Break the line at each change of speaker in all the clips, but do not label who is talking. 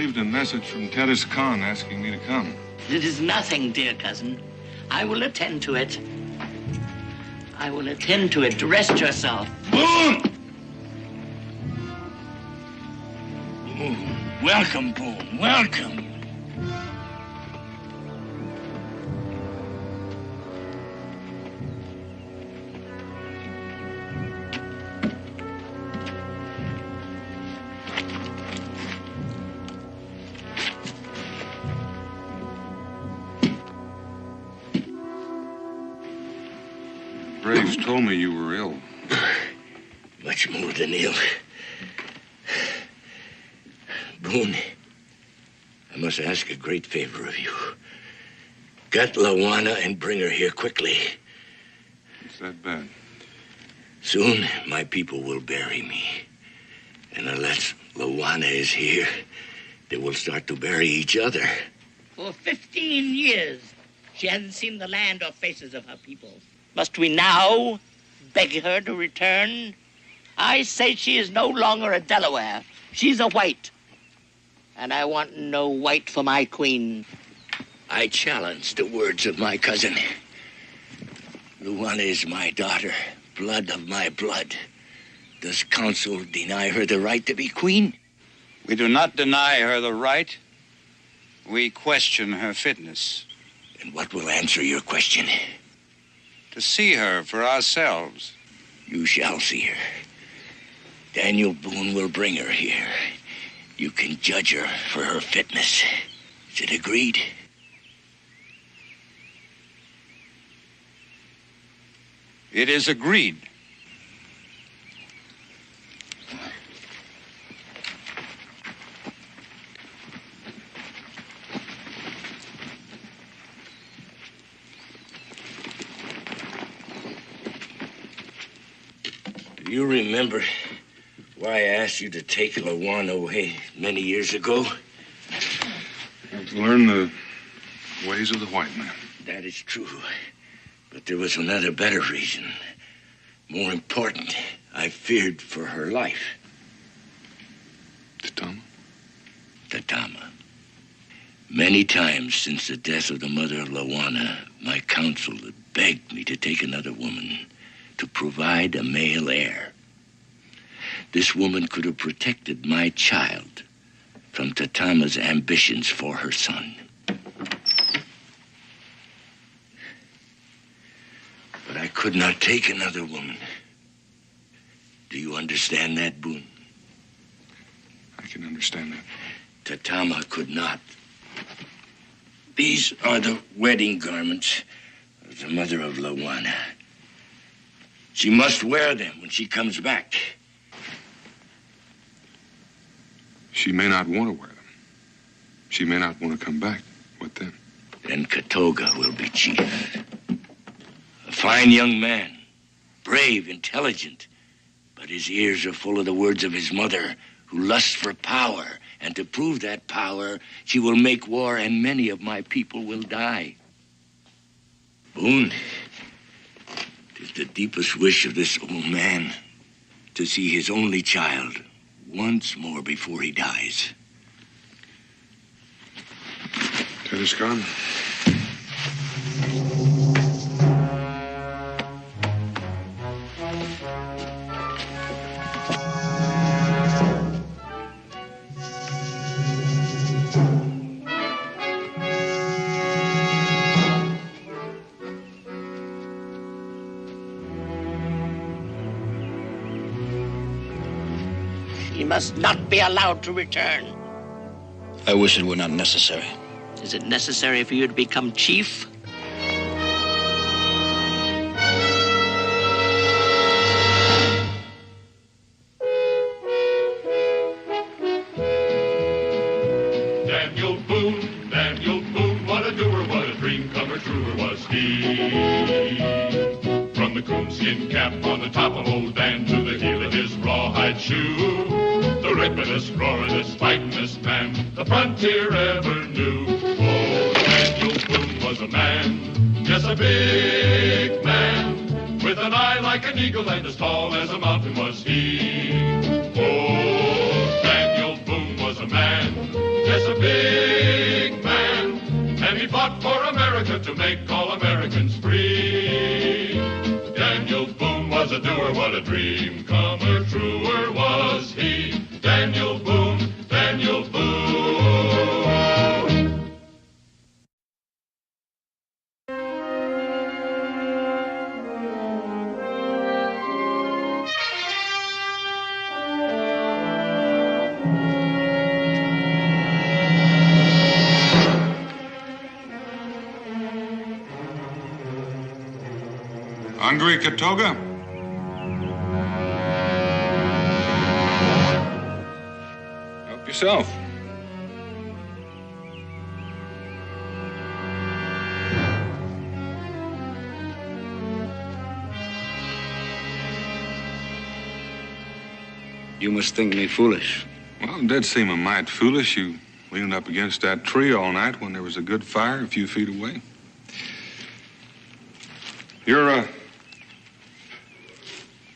received a message from Terrace Khan asking me to come.
It is nothing, dear cousin. I will attend to it. I will attend to it. Rest yourself.
Boone! Boone. Welcome, Boone. Welcome.
Braves told me you were ill.
Much more than ill. Boone, I must ask a great favor of you. Get Lawana and bring her here quickly.
It's that bad.
Soon, my people will bury me. And unless Lawana is here, they will start to bury each other.
For 15 years, she hasn't seen the land or faces of her people. Must we now beg her to return? I say she is no longer a Delaware. She's a white. And I want no white for my queen.
I challenge the words of my cousin. Luana is my daughter, blood of my blood. Does council deny her the right to be queen?
We do not deny her the right. We question her fitness.
And what will answer your question?
To see her for ourselves.
You shall see her. Daniel Boone will bring her here. You can judge her for her fitness. Is it agreed?
It is agreed.
Do you remember why I asked you to take Lawana away many years ago?
To learn the ways of the white man.
That is true. But there was another better reason. More important, I feared for her life.
Tatama?
Tatama. Many times since the death of the mother of Lawana, my council had begged me to take another woman to provide a male heir. This woman could have protected my child from Tatama's ambitions for her son. But I could not take another woman. Do you understand that, Boone?
I can understand that.
Tatama could not. These are the wedding garments of the mother of Lawana. She must wear them when she comes back.
She may not want to wear them. She may not want to come back. What then?
Then Katoga will be chief. A fine young man, brave, intelligent, but his ears are full of the words of his mother, who lusts for power, and to prove that power, she will make war, and many of my people will die. Boone, it is the deepest wish of this old man to see his only child once more before he dies.
Teddy's gone.
He must not be allowed to return.
I wish it were not necessary.
Is it necessary for you to become chief?
Daniel Boone, what a doer, what a dream comer, truer was he. From the coonskin cap on the top of old Dan to the heel of his rawhide shoe, the ripin'est, roarin'est, fightin'est man the frontier ever knew. Oh, Daniel Boone was a man, yes, a big man, with an eye like an eagle and as tall as a mountain was he. Oh, Daniel Boone was a man, yes, a big man, and he fought for America to make all Americans free. Daniel Boone was a doer, what a dream comer, truer was he. Daniel Boone, Daniel Boone.
Hungry, Katoga? Help yourself.
You must think me foolish.
Well, it did seem a mite foolish. You leaned up against that tree all night when there was a good fire a few feet away. You're,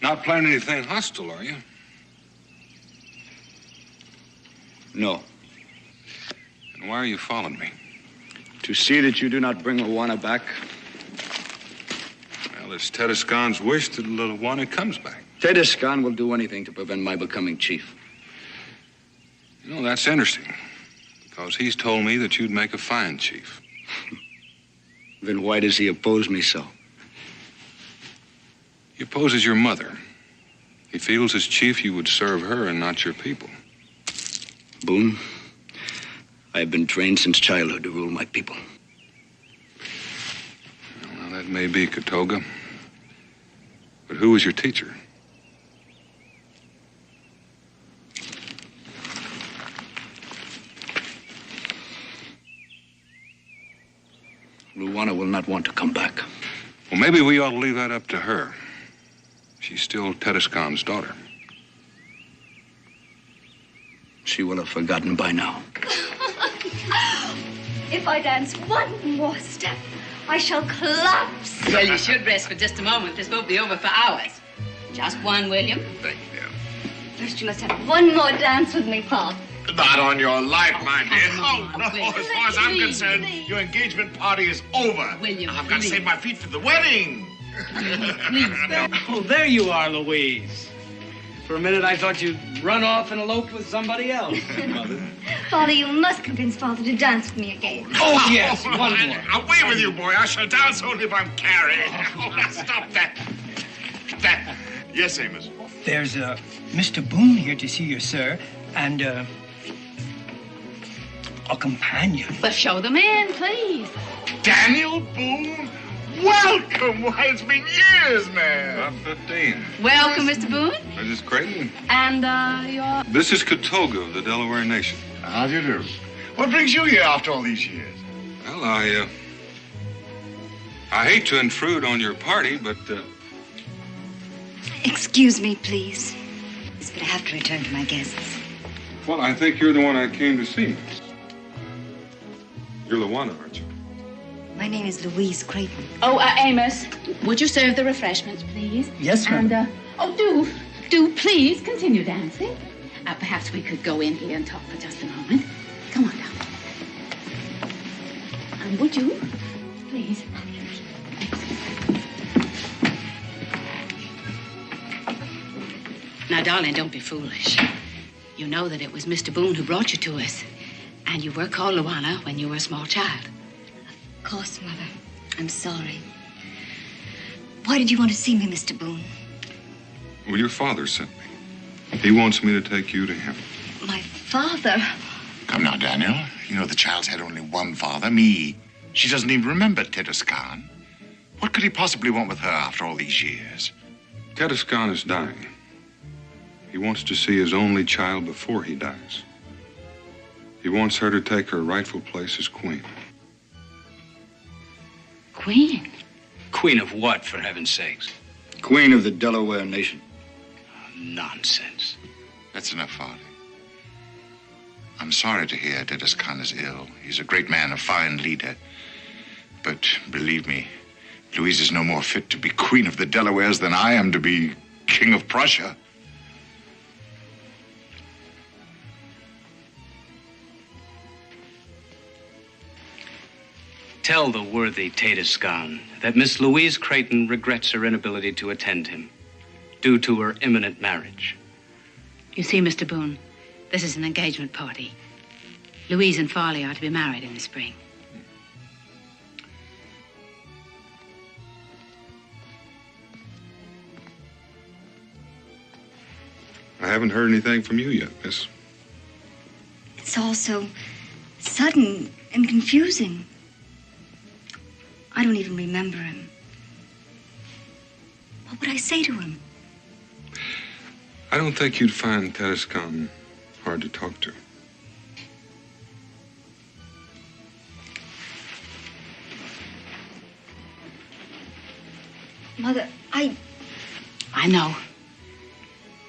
not planning anything hostile, are you?
No.
And why are you following me?
To see that you do not bring Luana back.
Well, it's Tedescon's wish that Luana comes back.
Tedescan will do anything to prevent my becoming chief.
You know, that's interesting. Because he's told me that you'd make a fine chief.
Then why does he oppose me so?
He opposes your mother. He feels as chief you would serve her and not your people.
Boone, I have been trained since childhood to rule my people.
Well, now, that may be, Katoga. But who was your teacher?
Luana will not want to come back.
Well, maybe we ought to leave that up to her. She's still Tedescon's daughter.
She will have forgotten by now.
If I dance one more step, I shall collapse.
Well, you should rest for just a moment. This won't be over for hours. Just one, William.
Thank you.
First, you must have one more dance with me, Paul.
Not on your life, my dear.
Come on,
Oh, no.
William.
As far as I'm
Please,
concerned,
please.
your engagement party is over.
William,
I've got to
please.
save my feet for the wedding.
Please.
Oh, there you are, Louise. For a minute, I thought you'd run off and elope with somebody else, Mother.
Father, you must convince Father to dance with me again.
Oh, yes, one more.
Away with you, boy. I shall dance only if I'm carried. Oh, now stop that. That. Yes, Amos.
There's Mr. Boone here to see you, sir, and a companion.
Well, show them in, please.
Daniel Boone? Welcome. Why, it's been years, man.
About 15.
Welcome, Mr. Boone.
This is Creighton.
And, your...
This is Katoga of the Delaware Nation.
How do you do? What brings you here after all these years?
Well, I hate to intrude on your party, but,
Excuse me, please. But I have to return to my guests.
well, I think you're the one I came to see. You're Luana, aren't you?
My name is Louise Creighton.
Oh, Amos, would you serve the refreshments, please?
Yes, ma'am.
And, do please continue dancing. Perhaps we could go in here and talk for just a moment. Come on down. Would you? Please. Now, darling, don't be foolish. You know that it was Mr. Boone who brought you to us. And you were called Luana when you were a small child.
Of course, Mother. I'm sorry. Why did you want to see me, Mr. Boone?
Well, your father sent me. He wants me to take you to him.
My father?
Come now, Daniel. You know the child's had only one father, me. She doesn't even remember Tedescan. What could he possibly want with her after all these years?
Tedescan is dying. He wants to see his only child before he dies. He wants her to take her rightful place as queen.
Queen?
Queen of what, for heaven's sakes?
Queen of the Delaware Nation.
Nonsense.
That's enough, Father. I'm sorry to hear Tedescan is ill. He's a great man, a fine leader. But believe me, Louise is no more fit to be Queen of the Delawares than I am to be King of Prussia.
Tell the worthy Tatiscan that Miss Louise Creighton regrets her inability to attend him due to her imminent marriage.
You see, Mr. Boone, this is an engagement party. Louise and Farley are to be married in the spring.
I haven't heard anything from you yet, miss.
It's all so sudden and confusing. I don't even remember him. What would I say to him?
I don't think you'd find Tatiscan hard to talk to.
Mother, I
know.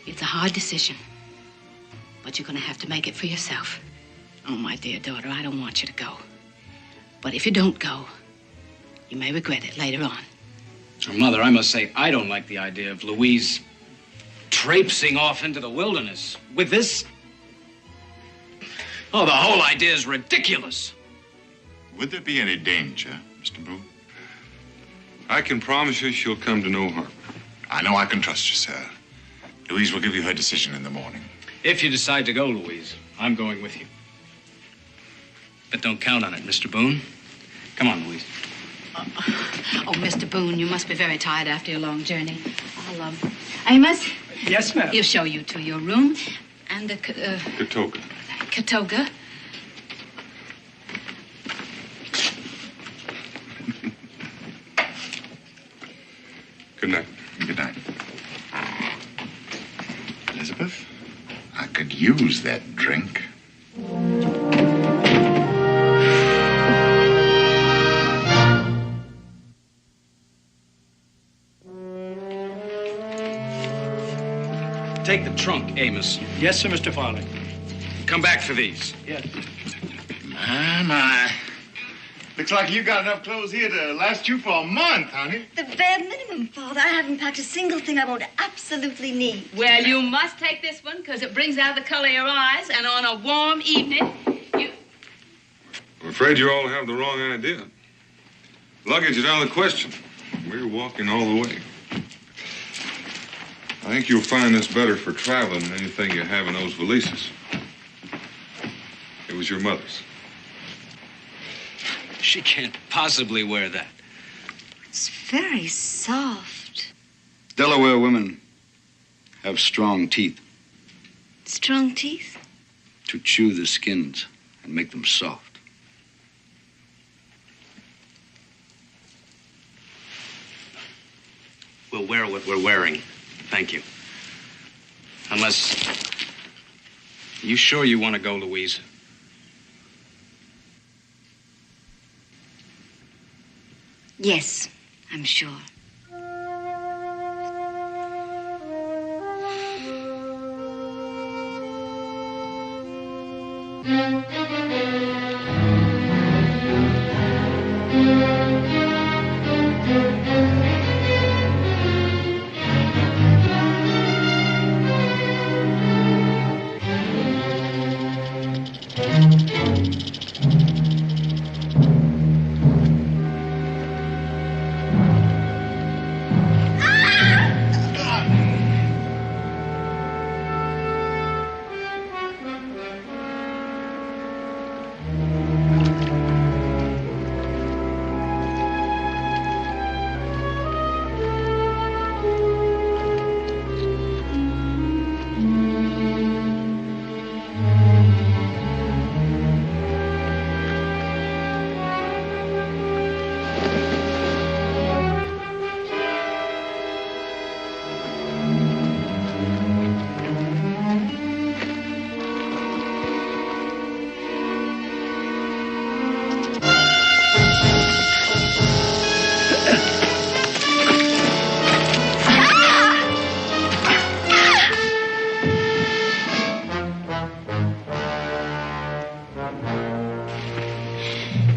It's a hard decision. But you're going to have to make it for yourself. Oh, my dear daughter, I don't want you to go. But if you don't go, you may regret it later on.
Mother, I must say, I don't like the idea of Louise traipsing off into the wilderness with this. Oh, the whole idea is ridiculous.
Would there be any danger, Mr. Boone?
I can promise you she'll come to no harm.
I know I can trust you, sir. Louise will give you her decision in the morning.
If you decide to go, Louise, I'm going with you. But don't count on it, Mr. Boone. Come on, Louise.
Oh, Mr. Boone, you must be very tired after your long journey. I'll, Amos?
Yes, ma'am.
He'll show you to your room and the,
Katoga.
Katoga.
Good night.
Good night. Elizabeth, I could use that drink.
Take the trunk, Amos.
Yes, sir, Mr. Farley.
Come back for these.
Yes.
My. Looks like you got enough clothes here to last you for a month, honey.
The bare minimum, Father. I haven't packed a single thing I won't absolutely need.
Well, you must take this one because it brings out the color of your eyes, and on a warm evening, you...
I'm afraid you all have the wrong idea. Luggage is out of the question. We're walking all the way. I think you'll find this better for traveling than anything you have in those valises. It was your mother's.
She can't possibly wear that.
It's very soft.
Delaware women have strong teeth
Strong teeth?
to chew the skins and make them soft.
We'll wear what we're wearing. Thank you. Unless... You sure you want to go, Louise?
Yes, I'm sure.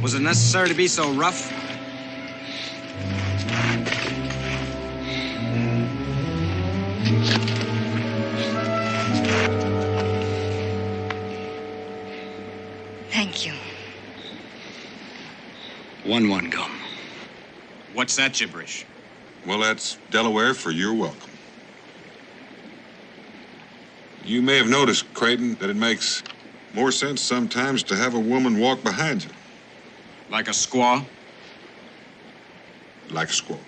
Was it necessary to be so rough?
Thank you.
1-1 gum.
What's that gibberish?
Well, that's Delaware for you're welcome. You may have noticed, Creighton, that it makes more sense sometimes to have a woman walk behind you.
Like a squaw?
Like a squaw.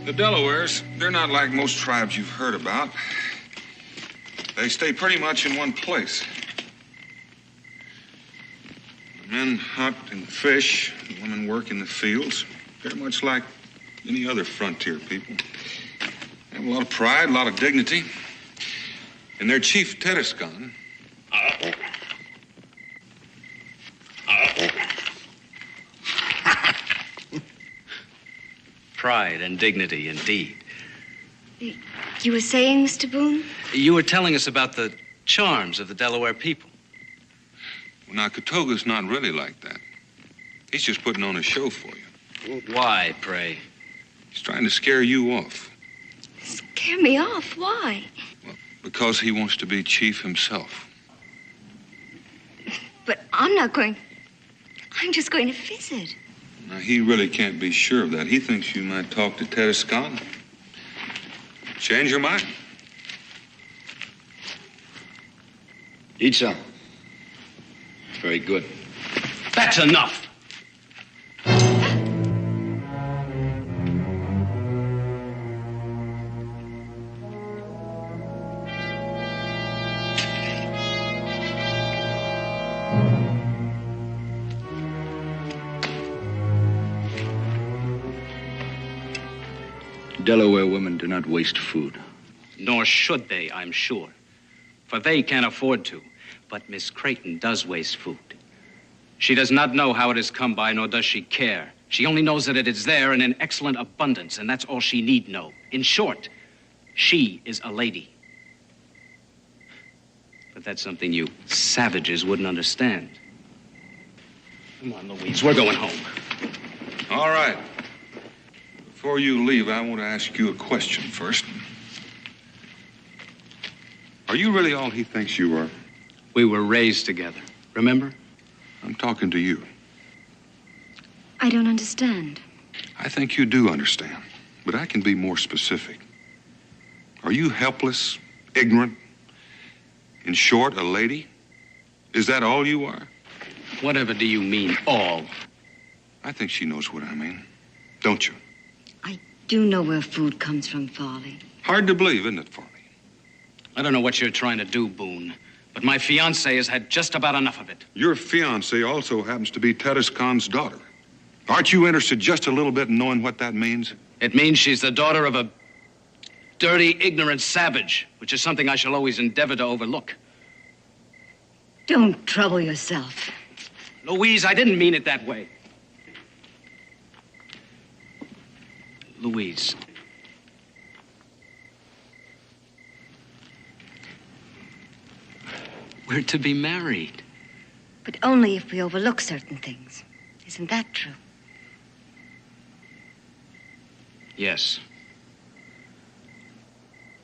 The Delawares, they're not like most tribes you've heard about. They stay pretty much in one place. The men hunt and fish, the women work in the fields. They're much like any other frontier people. They have a lot of pride, a lot of dignity. And their chief, Tedescon,
Pride and dignity, indeed.
You were saying, Mr. Boone?
You were telling us about the charms of the Delaware people.
well, now, Katoga's not really like that. He's just putting on a show for you.
Why, pray?
He's trying to scare you off.
Scare me off? Why?
Well, because he wants to be chief himself.
But I'm not going... I'm just going to visit.
Now, he really can't be sure of that. He thinks you might talk to Tedescon. Change your mind.
Eat some. Very good.
That's enough.
Delaware women do not waste food.
Nor should they, I'm sure. For they can't afford to. But Miss Creighton does waste food. She does not know how it has come by, nor does she care. She only knows that it is there and in excellent abundance, and that's all she need know. In short, she is a lady. But that's something you savages wouldn't understand. Come on, Louise, we're going home.
All right. Before you leave, I want to ask you a question first. Are you really all he thinks you are?
We were raised together, remember?
I'm talking to you.
I don't understand.
I think you do understand, but I can be more specific. Are you helpless, ignorant, in short, a lady? Is that all you are?
Whatever do you mean, all?
I think she knows what I mean, don't you?
I do know where food comes from, Farley.
Hard to believe, isn't it, Farley?
I don't know what you're trying to do, Boone, but my fiancée has had just about enough of it.
Your fiancée also happens to be Tedescon's daughter. Aren't you interested just a little bit in knowing what that means?
It means she's the daughter of a dirty, ignorant savage, which is something I shall always endeavor to overlook.
Don't trouble yourself.
Louise, I didn't mean it that way. Louise. We're to be married.
But only if we overlook certain things. Isn't that true?
Yes.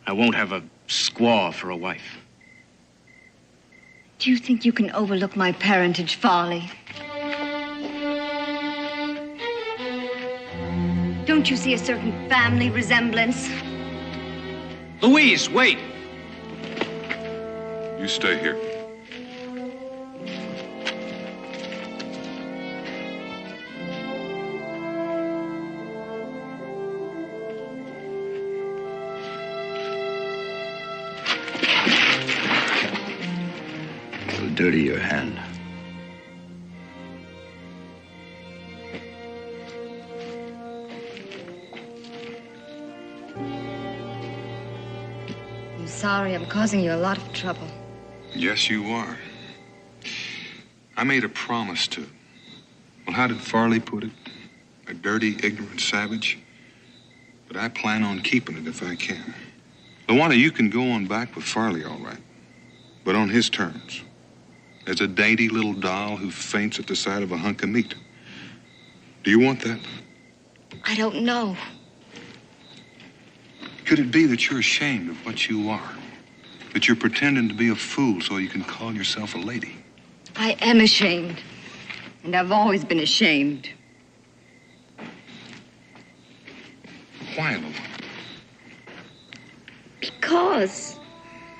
I won't have a squaw for a wife.
Do you think you can overlook my parentage, Farley? Don't you see a certain family resemblance?
Louise, wait!
You stay here.
It'll dirty your hand.
I'm sorry I'm causing you a lot of trouble.
Yes, you are. I made a promise to... Well, how did Farley put it? A dirty, ignorant savage? But I plan on keeping it if I can. Luana, you can go on back with Farley, all right. But on his terms. as a dainty little doll who faints at the sight of a hunk of meat. Do you want that?
I don't know.
Could it be that you're ashamed of what you are? That you're pretending to be a fool so you can call yourself a lady?
I am ashamed. And I've always been ashamed.
Why, Luana?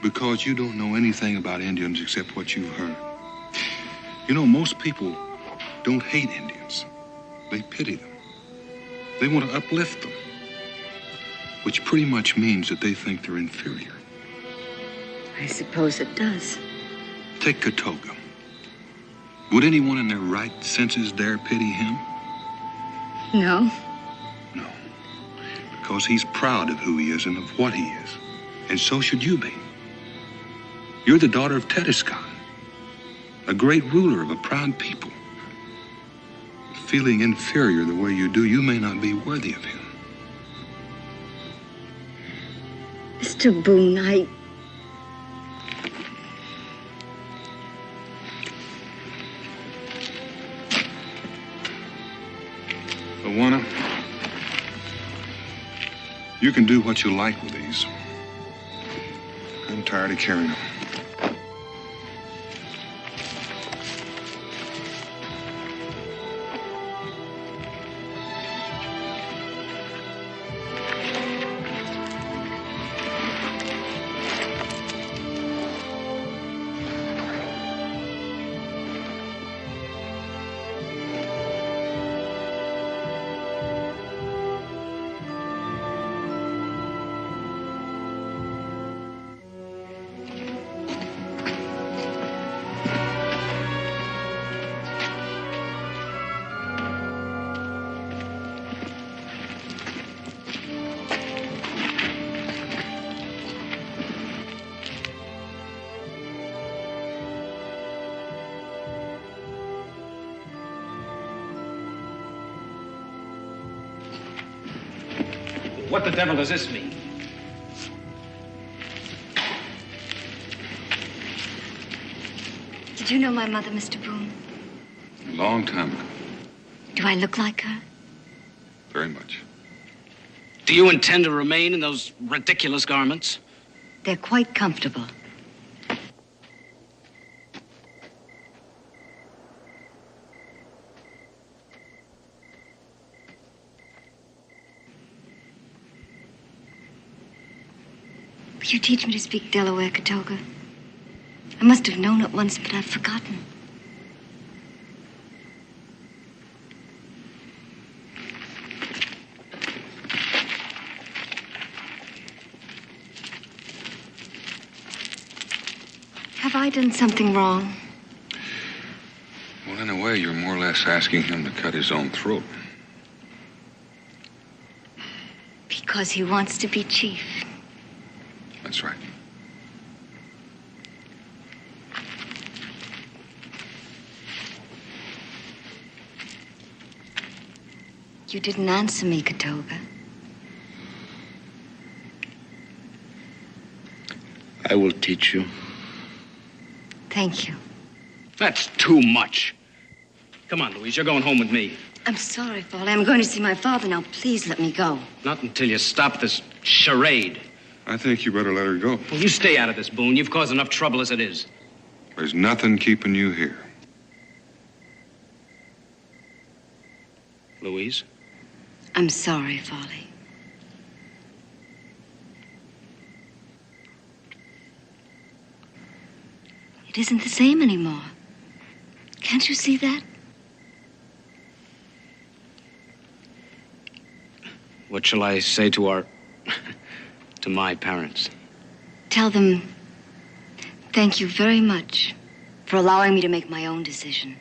Because you don't know anything about Indians except what you've heard. You know, most people don't hate Indians. They pity them. They want to uplift them. Which pretty much means that they think they're inferior.
I suppose it does.
Take Katoga. Would anyone in their right senses dare pity him?
No.
No. Because he's proud of who he is and of what he is. And so should you be. You're the daughter of Tedescan, a great ruler of a proud people. Feeling inferior the way you do, you may not be worthy of him.
Mr. Boone,
Luana, you can do what you like with these. I'm tired of carrying them.
What the devil does this mean?
did you know my mother, Mr. Boone?
A long time ago.
Do I look like her?
Very much.
Do you intend to remain in those ridiculous garments?
They're quite comfortable. Will you teach me to speak Delaware, Katoga? I must have known it once, but I've forgotten. Have I done something wrong?
Well, in a way, you're more or less asking him to cut his own throat.
Because he wants to be chief.
That's right.
You didn't answer me, Katoga.
I will teach you.
Thank you.
That's too much. Come on, Louise, you're going home with me.
I'm sorry, Foley. I'm going to see my father now. Please let me go.
Not until you stop this charade.
I think you better let her go.
Well, you stay out of this, Boone. You've caused enough trouble as it is.
There's nothing keeping you here.
Louise?
I'm sorry, Foley. It isn't the same anymore. Can't you see that?
What shall I say to our... to my parents?
Tell them thank you very much for allowing me to make my own decision.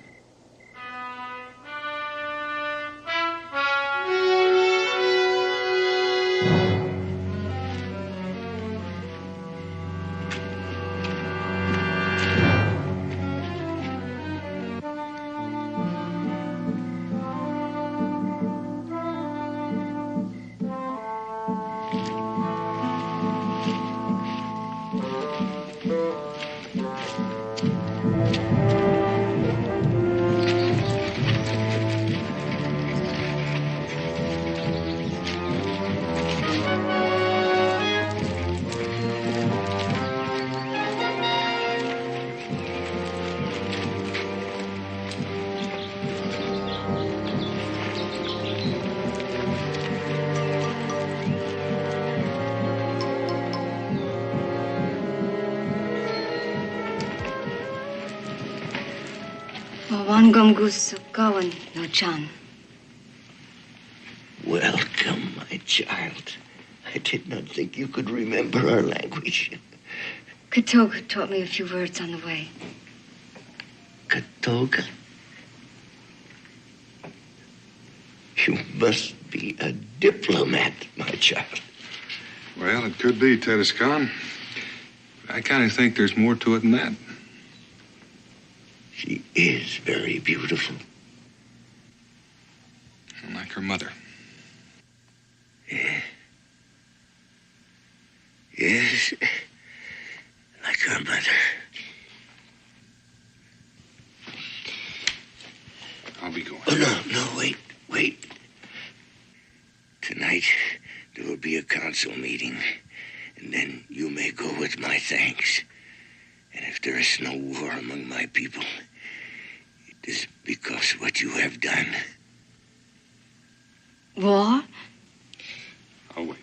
No, John.
Welcome, my child. I did not think you could remember our language.
Katoga taught me a few words on the way.
Katoga? You must be a diplomat, my child.
Well, it could be, Tedescon. I kind of think there's more to it than that.
She is very beautiful.
Like her mother.
Yeah. Yes, like her mother.
I'll be going.
Oh, no, wait. Tonight, there will be a council meeting, and then you may go with my thanks. And if there is no war among my people, it is because of what you have done.
War?
I'll wait.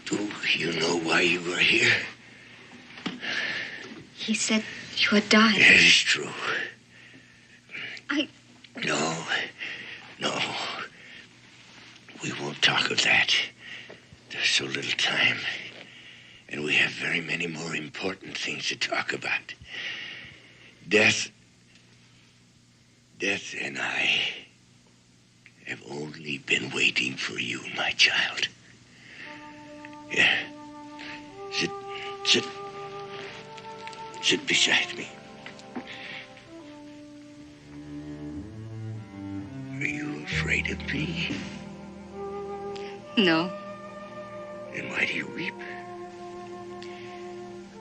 Do you know why you were here?
He said you had died.
It is true. No. We won't talk of that. There's so little time. And we have very many more important things to talk about. Death and I have only been waiting for you, my child. Yeah. Sit beside me. Are you afraid of me?
No.
Then why do you weep?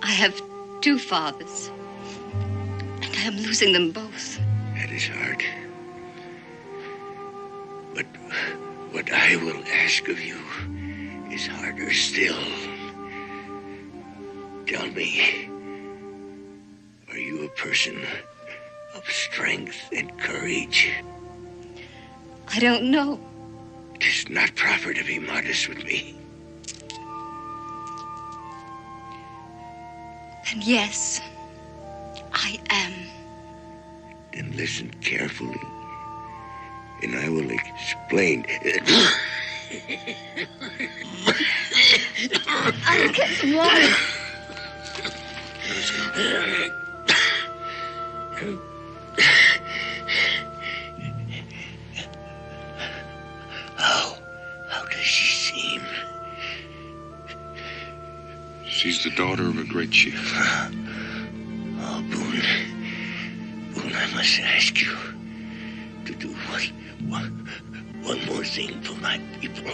I have two fathers, and I am losing them both.
That is hard. But what I will ask of you is harder still. Tell me, are you a person of strength and courage?
I don't know.
It is not proper to be modest with me.
And yes, I am.
Then listen carefully, and I will explain.
I'll get some water.
How does she seem?
She's the daughter of a great chief.
Oh, Boone, I must ask you to do one more thing for my people.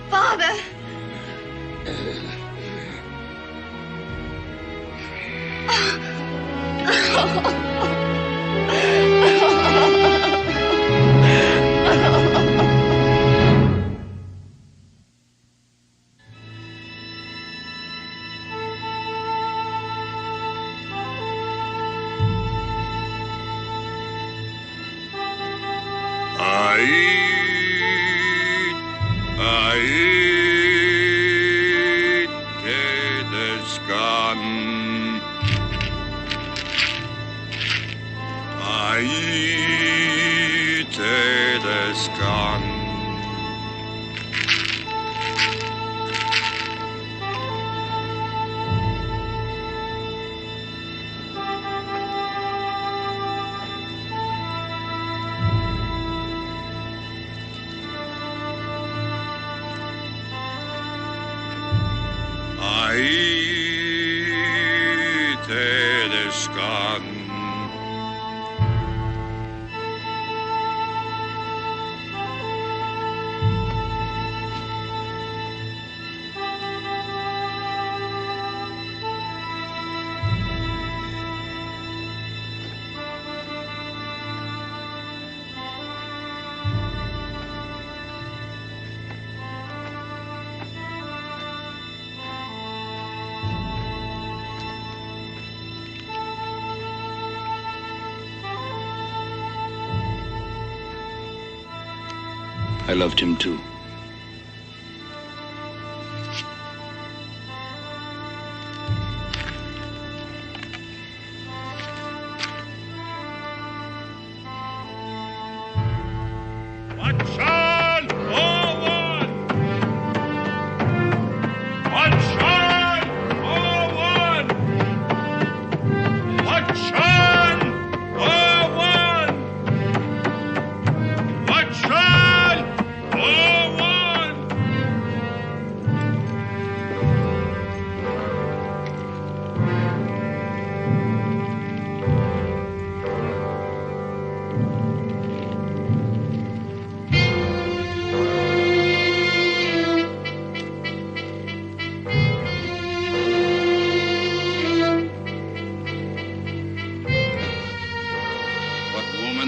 Father!
I loved him too.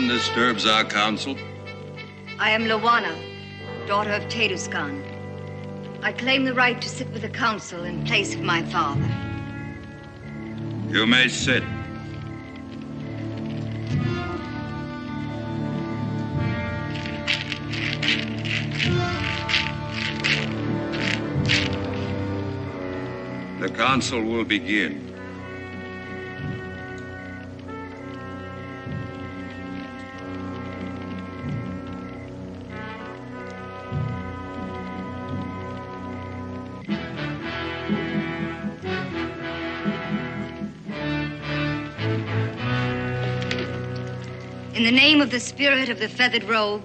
Disturbs our council.
I am Lawana, daughter of Teduscan. I claim the right to sit with the council in place of my father.
You may sit. The council will begin.
In the name of the spirit of the feathered robe,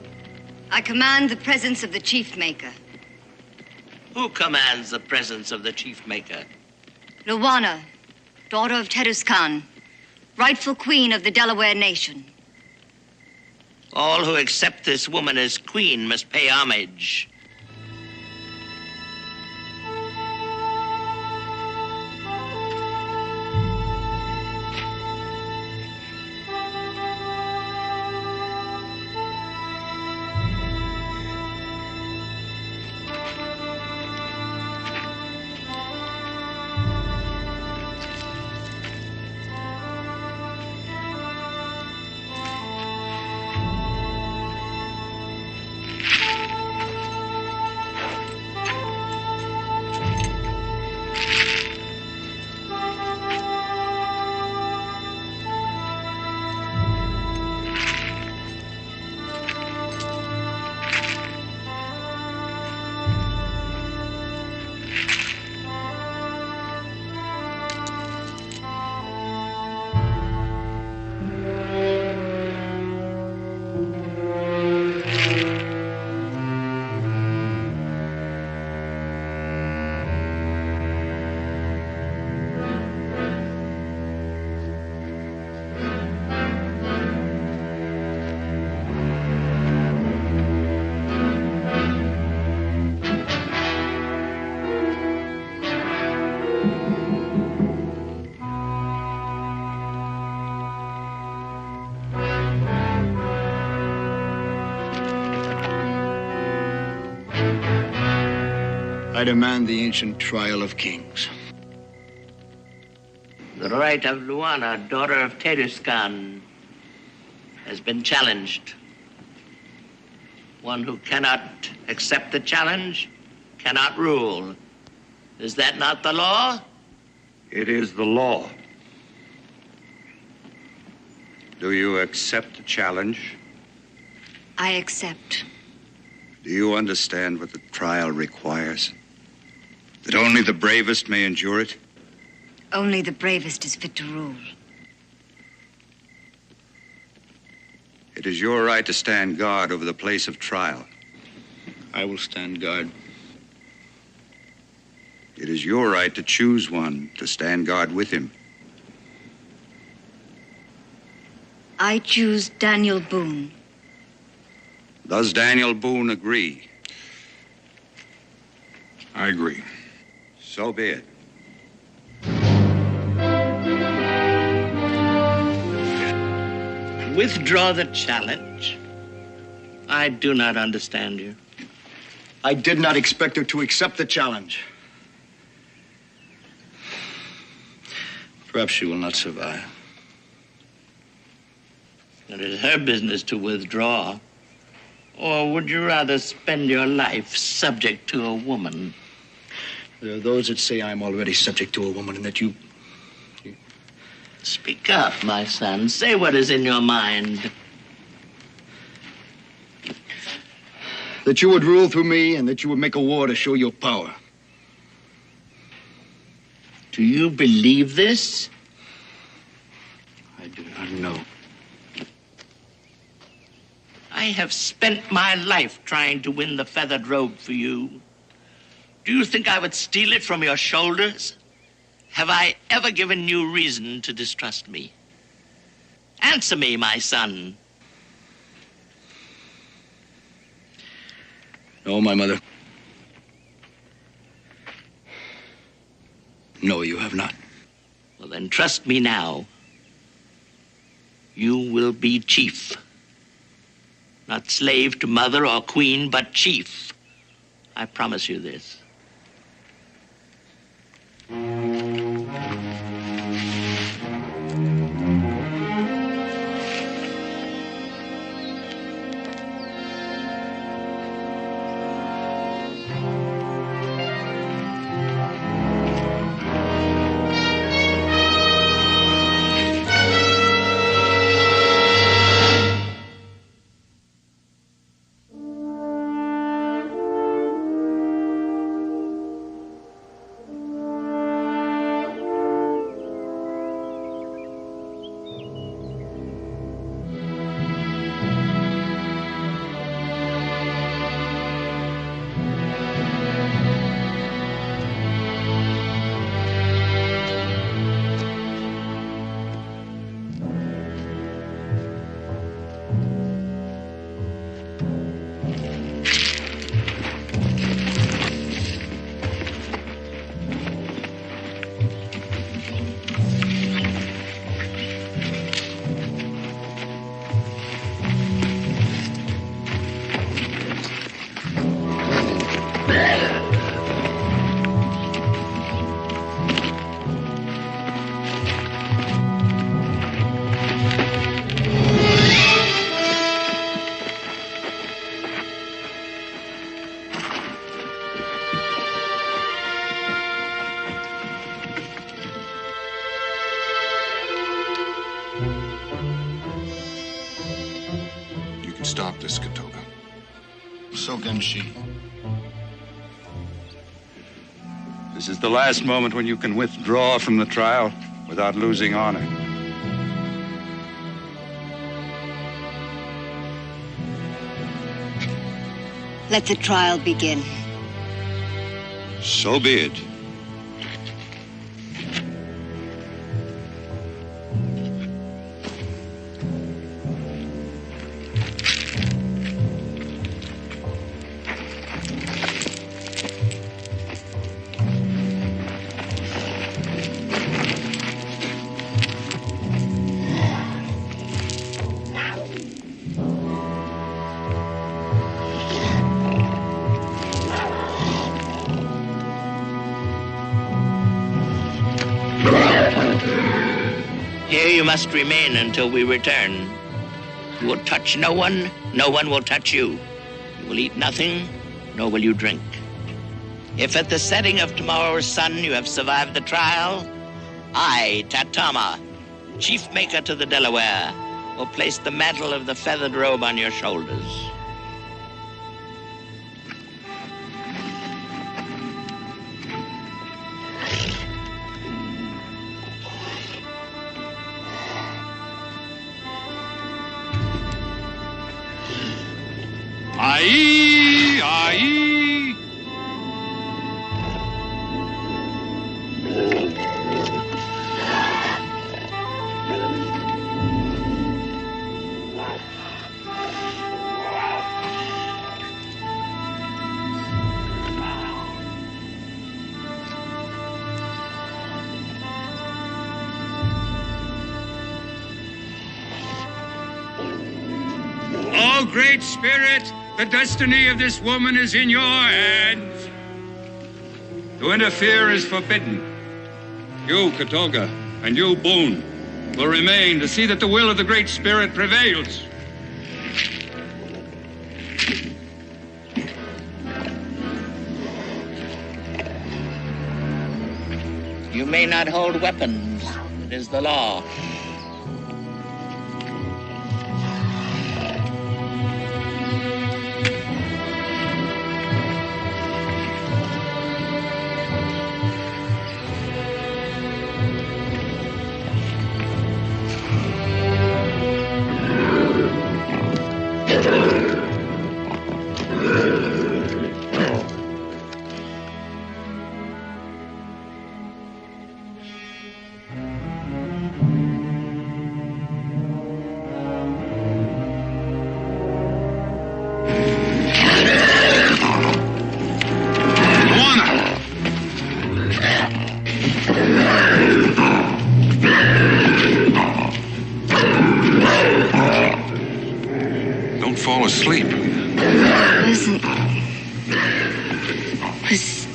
I command the presence of the chief maker.
Who commands the presence of the chief maker?
Lawana, daughter of Teduscan, rightful queen of the Delaware nation.
All who accept this woman as queen must pay homage.
I demand the ancient trial of kings.
The right of Luana, daughter of Teduscan, has been challenged. One who cannot accept the challenge cannot rule. Is that not the law?
It is the law. Do you accept the challenge?
I accept.
Do you understand what the trial requires? That only the bravest may endure it?
Only the bravest is fit to rule.
It is your right to stand guard over the place of trial.
I will stand guard.
It is your right to choose one to stand guard with him.
I choose Daniel Boone.
Does Daniel Boone agree?
I agree.
So be it.
Withdraw the challenge. I do not understand you.
I did not expect her to accept the challenge. Perhaps she will not survive.
It is her business to withdraw Or would you rather spend your life subject to a woman?
There are those that say I'm already subject to a woman and that you...
Speak up, my son. Say what is in your mind.
That you would rule through me and that you would make a war to show your power.
Do you believe this?
I do not know.
I have spent my life trying to win the feathered robe for you. Do you think I would steal it from your shoulders? Have I ever given you reason to distrust me? Answer me, my son.
No, my mother. No, you have not.
Well, then trust me now. You will be chief. Not slave to mother or queen, but chief. I promise you this.
Stop this, Katoga. So can she.
This is the last moment when you can withdraw from the trial without losing honor.
Let the trial begin.
So be it.
You must remain until we return. You will touch no one will touch you. You will eat nothing, nor will you drink. If at the setting of tomorrow's sun you have survived the trial, I, Tatama, chief maker to the Delaware, will place the mantle of the feathered robe on your shoulders.
Aye, aye. Oh, Great Spirit, the destiny of this woman is in your hands. To interfere is forbidden. You, Katoga, and you, Boone, will remain to see that the will of the Great Spirit prevails.
You may not hold weapons. It is the law.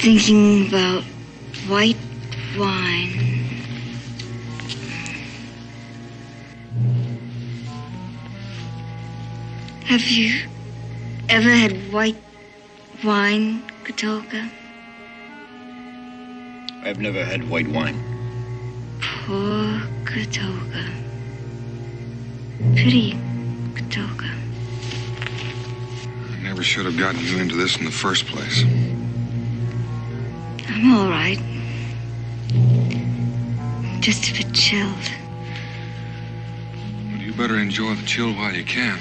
Thinking about white wine. Have you ever had white wine, Katolka?
I've never had white wine.
Poor Katolka. Pity Katolka.
I never should have gotten you into this in the first place.
I'm all right. Just a bit chilled.
Well, you better enjoy the chill while you can.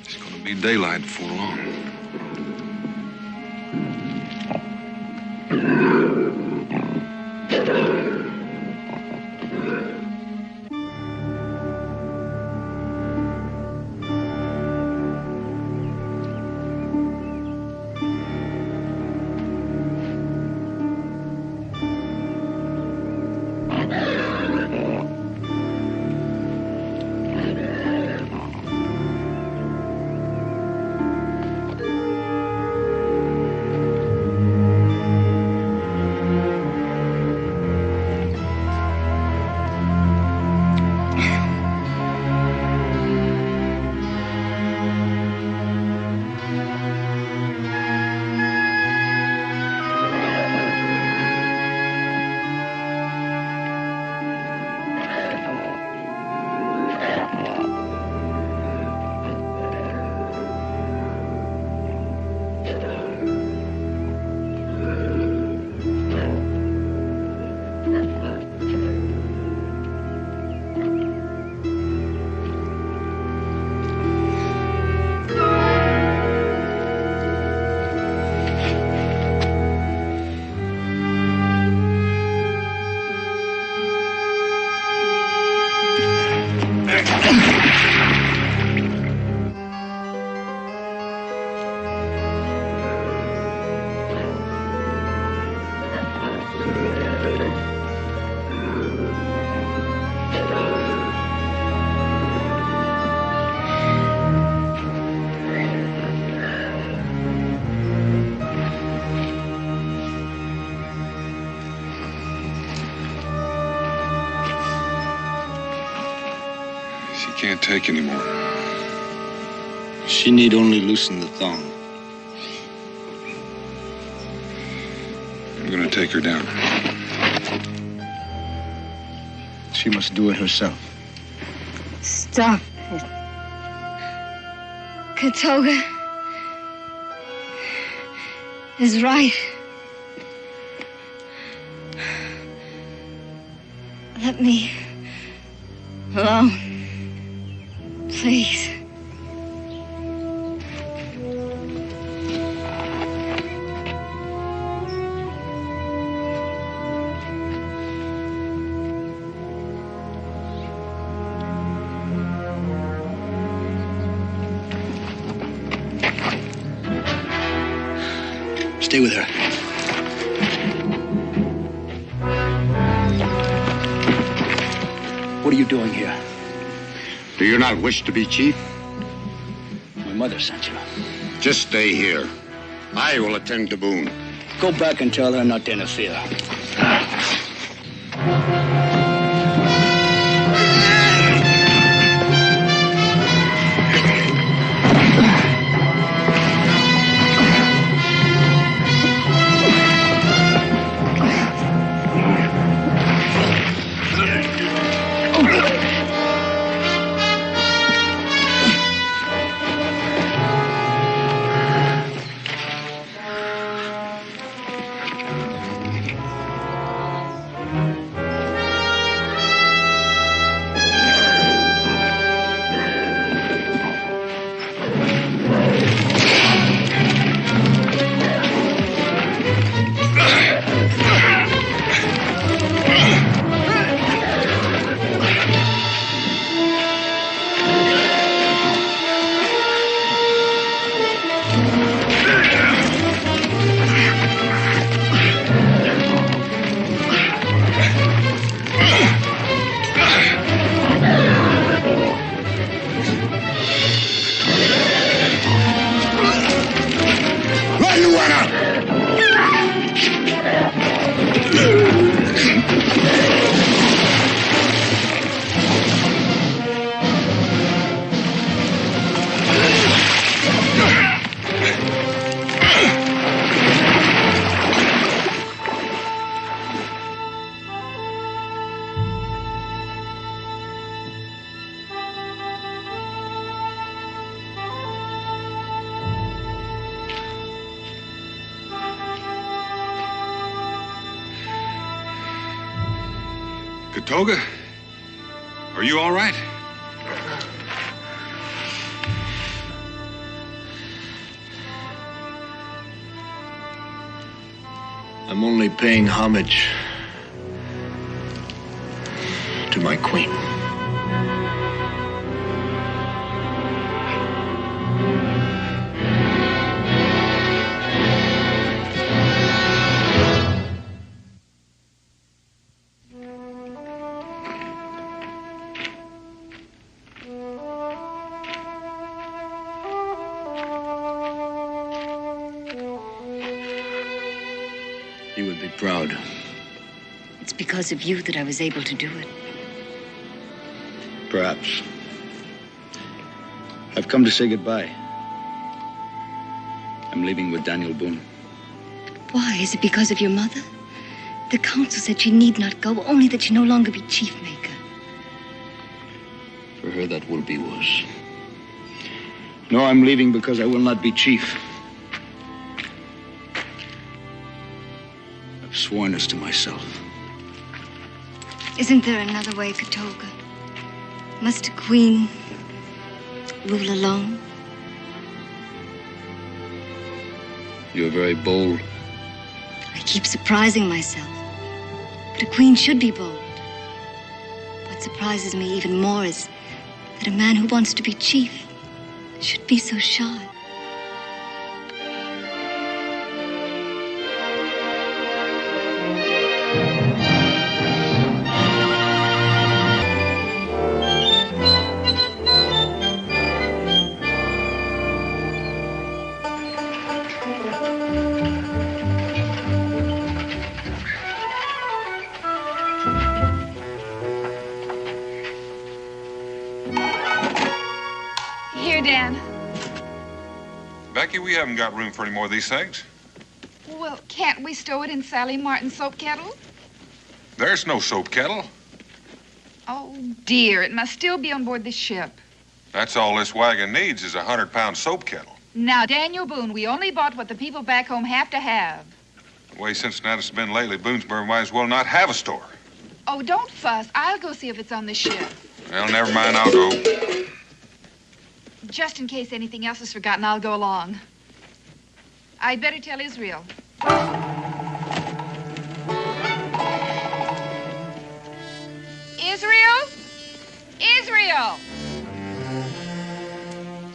It's going to be daylight before long. Can't take anymore.
She need only loosen the thong.
I'm gonna take her down.
She must do it herself.
Stop it. Katolka is right. Let me alone. Please.
Stay with her. What are you doing here?
Do you not wish to be chief?
My mother sent you.
Just stay here. I will attend to Boone.
Go back and tell her not to interfere.
Katoga, are you all right?
I'm only paying homage to my queen. You would be proud.
It's because of you that I was able to do it.
Perhaps. I've come to say goodbye. I'm leaving with Daniel Boone.
Why? Is it because of your mother? The council said she need not go, only that she no longer be chief maker.
For her, that will be worse. No, I'm leaving because I will not be chief. I've sworn this to myself.
Isn't there another way, Katoga? Must a queen rule alone?
You're very bold.
I keep surprising myself. But a queen should be bold. What surprises me even more is that a man who wants to be chief should be so shy.
Becky, we haven't got room for any more of these things.
Well, can't we stow it in Sally Martin's soap kettle?
There's no soap kettle.
Oh, dear, it must still be on board the ship.
That's all this wagon needs is a 100-pound soap kettle.
Now, Daniel Boone, we only bought what the people back home have to have.
The way Cincinnati's been lately, Boonesboro might as well not have a store.
Oh, don't fuss. I'll go see if it's on the ship.
Well, never mind, I'll go.
Just in case anything else is forgotten, I'll go along. I'd better tell Israel. Israel? Israel!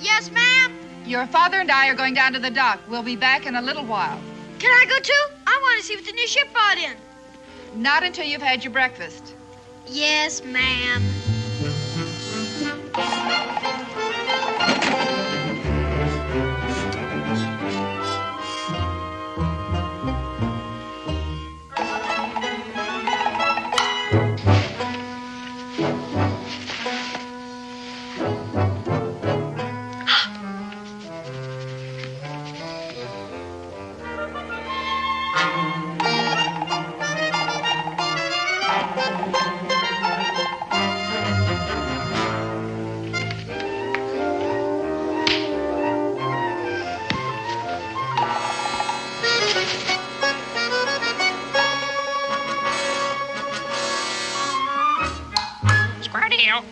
Yes, ma'am?
Your father and I are going down to the dock. We'll be back in a little while.
Can I go too? I want to see what the new ship brought in.
Not until you've had your breakfast.
Yes, ma'am.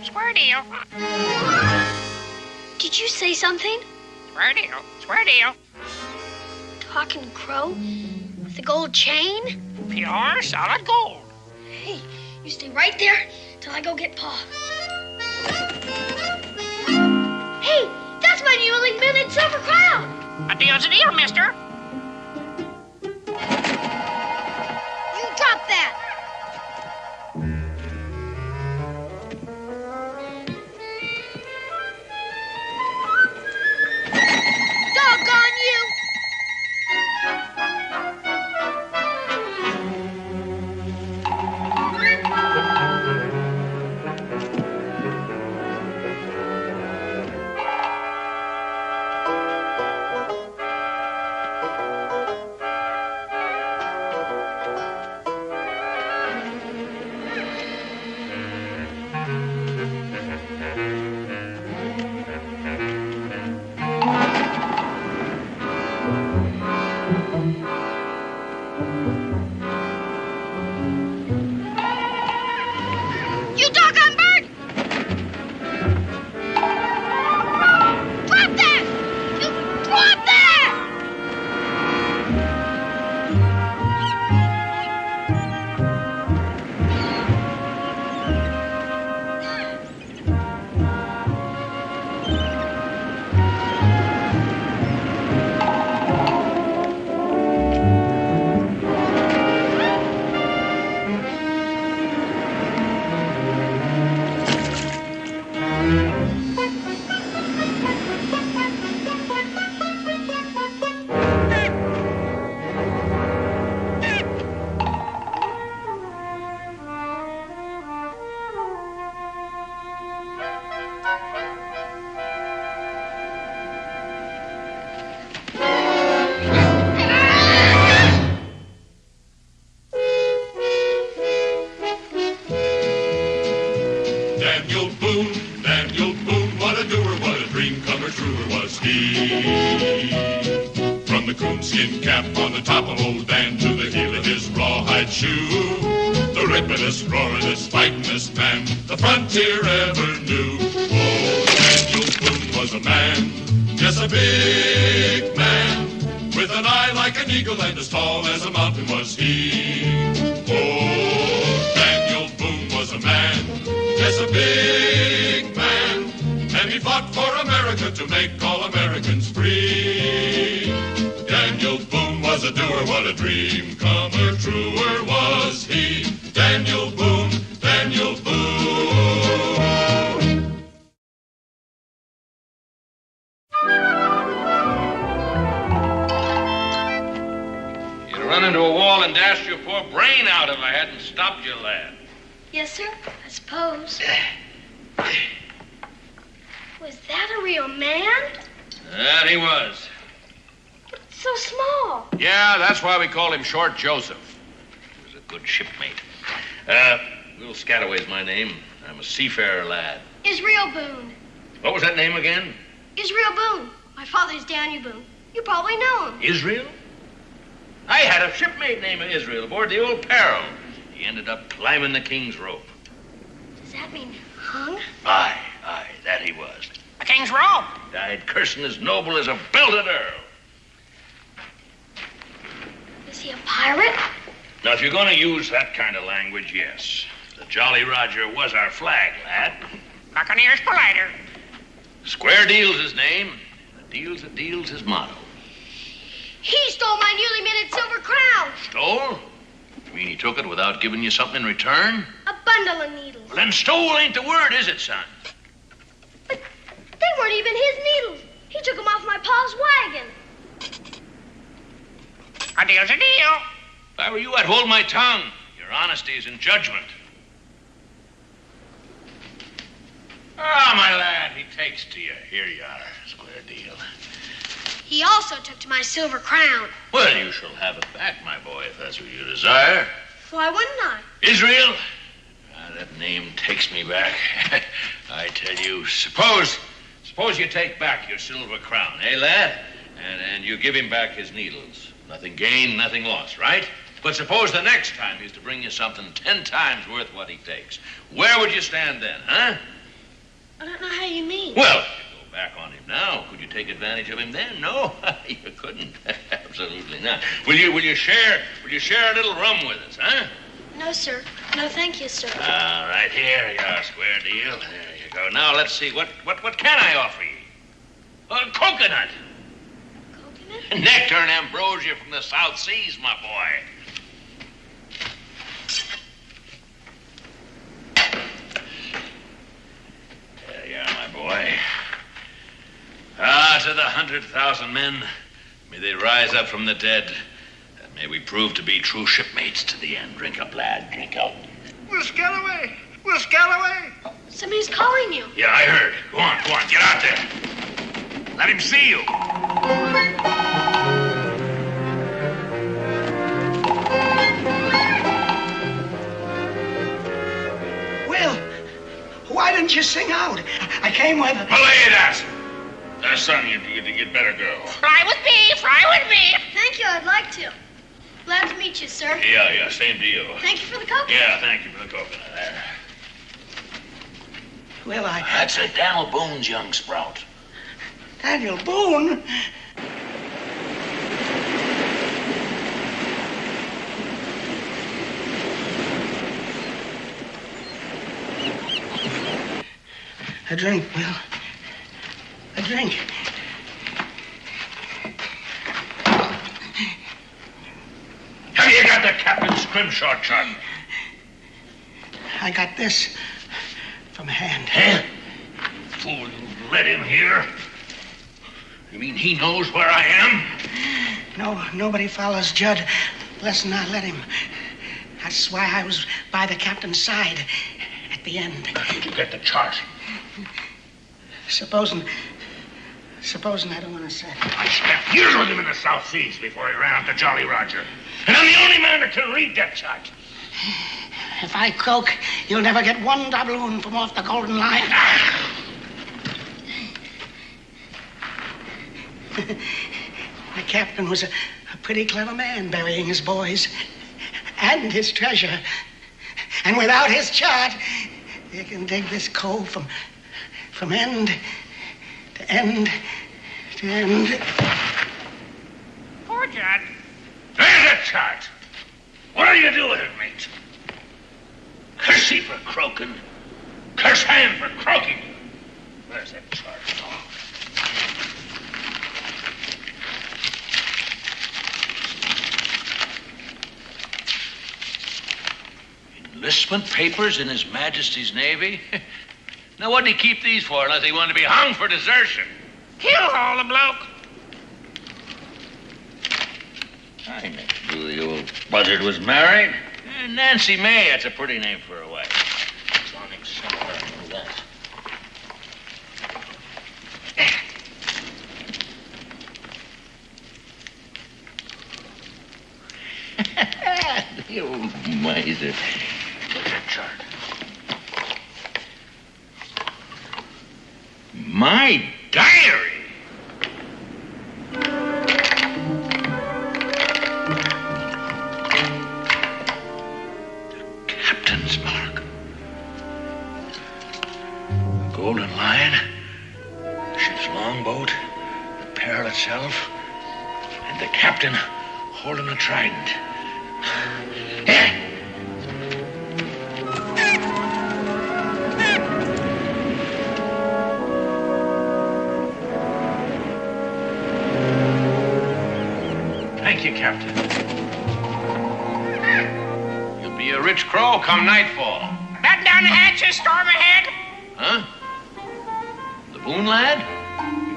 Square deal.
Did you say something?
Square deal.
Talking crow? With a gold chain?
Pure solid gold.
Hey, you stay right there till I go get Pa. Hey, that's my new link-minute silver crown.
A deal's a deal, mister.
You drop that. Doggone you!
the coonskin cap on the top of old Dan to the heel of his rawhide shoe. The rippin'est, roaring'est, fighting'est man the frontier ever knew. Oh, Daniel Boone was a man, yes, a big man, with an eye like an eagle and as tall as a mountain was he. Oh, Daniel Boone was a man, yes, a big man, and he fought for America to make all Americans free. Daniel Boone was a doer, what a dream comer, truer was he. Daniel Boone, Daniel Boone.
You'd run into a wall and dashed your poor brain out if I hadn't stopped you, lad.
Yes, sir, I suppose. Was that a real man?
That he was.
So small.
Yeah, that's why we called him Short Joseph. He was a good shipmate. Little Scataway's my name. I'm a seafarer lad.
Israel Boone.
What was that name again?
Israel Boone. My father's Daniel Boone. You probably know him.
Israel? I had a shipmate named Israel aboard the old Peril. He ended up climbing the king's rope.
Does that mean hung?
Aye, that he was.
The king's rope.
Died cursing as noble as a belted earl.
Is he a pirate?
Now, if you're going to use that kind of language, yes. The Jolly Roger was our flag, lad.
Buccaneer's politer.
Square Deal's his name. A deal's a deal's his motto.
He stole my newly minted silver crown.
Stole? You mean he took it without giving you something in return?
A bundle of needles.
Well, then stole ain't the word, is it, son?
But they weren't even his needles. He took them off my pa's wagon.
A deal's a deal.
If I were you, I'd hold my tongue. Your honesty is in judgment. Ah, my lad, he takes to you. Here you are, Square Deal.
He also took to my silver crown.
Well, you shall have it back, my boy, if that's what you desire.
Why wouldn't I?
Israel? That name takes me back. I tell you, suppose you take back your silver crown, eh, lad? And you give him back his needles. Nothing gained, nothing lost, right? But suppose the next time he's to bring you something 10 times worth what he takes. Where would you stand then, huh?
I don't know how you mean.
Well, if you go back on him now, could you take advantage of him then? No, you couldn't. Absolutely not. Will you share a little rum with us, huh?
No, sir. No, thank you, sir.
All right, here you are, Square Deal. There you go. Now let's see. What can I offer you? Coconut.
Coconut?
Nectar and ambrosia from the South Seas, my boy. There you are, my boy. Ah, to the 100,000 men, may they rise up from the dead, and may we prove to be true shipmates to the end. Drink up, lad, drink up.
Will Scalloway! Will Scalloway! Somebody's calling you.
Yeah, I heard. Go on, get out there. Let him see you.
Will, why didn't you sing out? I came with...
Belay that! Son, you'd better go.
Fly with me, fly with me.
Thank you, I'd like to. Glad to meet you, sir.
Yeah, same deal.
Thank you for the coconut.
Yeah, thank you for the coconut. There.
Well,
That's a Daniel Boone's young sprout.
Daniel Boone? A drink, Will. A drink.
Have you got the captain's scrimshaw chart?
I got this from hand.
Huh? Fool, you let him here? You mean he knows where I am?
No, nobody follows Judd less than I let him. That's why I was by the captain's side at the end.
How did you get the chart?
Supposing I don't want to say.
I spent years with him in the South Seas before he ran out to Jolly Roger. And I'm the only man that can read that chart.
If I croak, you'll never get one doubloon from off the golden line. The captain was a pretty clever man, burying his boys and his treasure. And without his chart, you can dig this cove from end to end to end.
Poor Judd.
There's a chart. What'll you do with it, mate? Curse he for croaking. Curse him for croaking. Where's that chart? Enlistment papers in His Majesty's Navy? Now, what did he keep these for unless he wanted to be hung for desertion?
He'll haul the bloke.
I never knew the old buzzard was married. Nancy May, that's a pretty name for a wife. Sonic somewhere, I know that. The old miser. Look at chart. My diary! Captain's mark. The Golden Lion, the ship's longboat, the Pearl itself, and the captain holding a trident. Thank you, Captain. You'll be a rich crow come nightfall.
Batten down the hatches, storm ahead.
Huh? The Boone lad?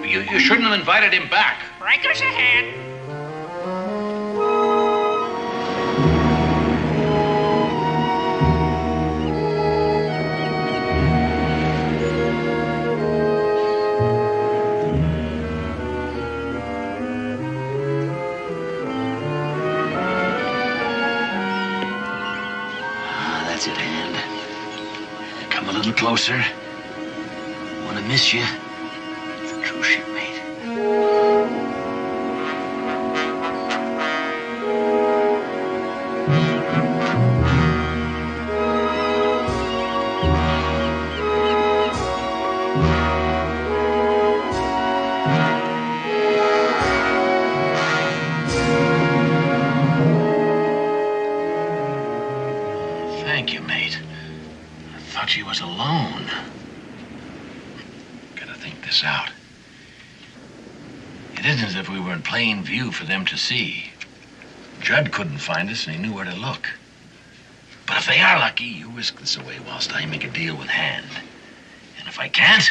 You shouldn't have invited him back.
Breakers ahead.
That's it, hand. Come a little closer. Want to miss you. It's a true shipmate. Thank you, mate. I thought she was alone. Gotta think this out. It isn't as if we were in plain view for them to see. Judd couldn't find us, and he knew where to look. But if they are lucky, you whisk this away whilst I make a deal with Hand. And if I can't,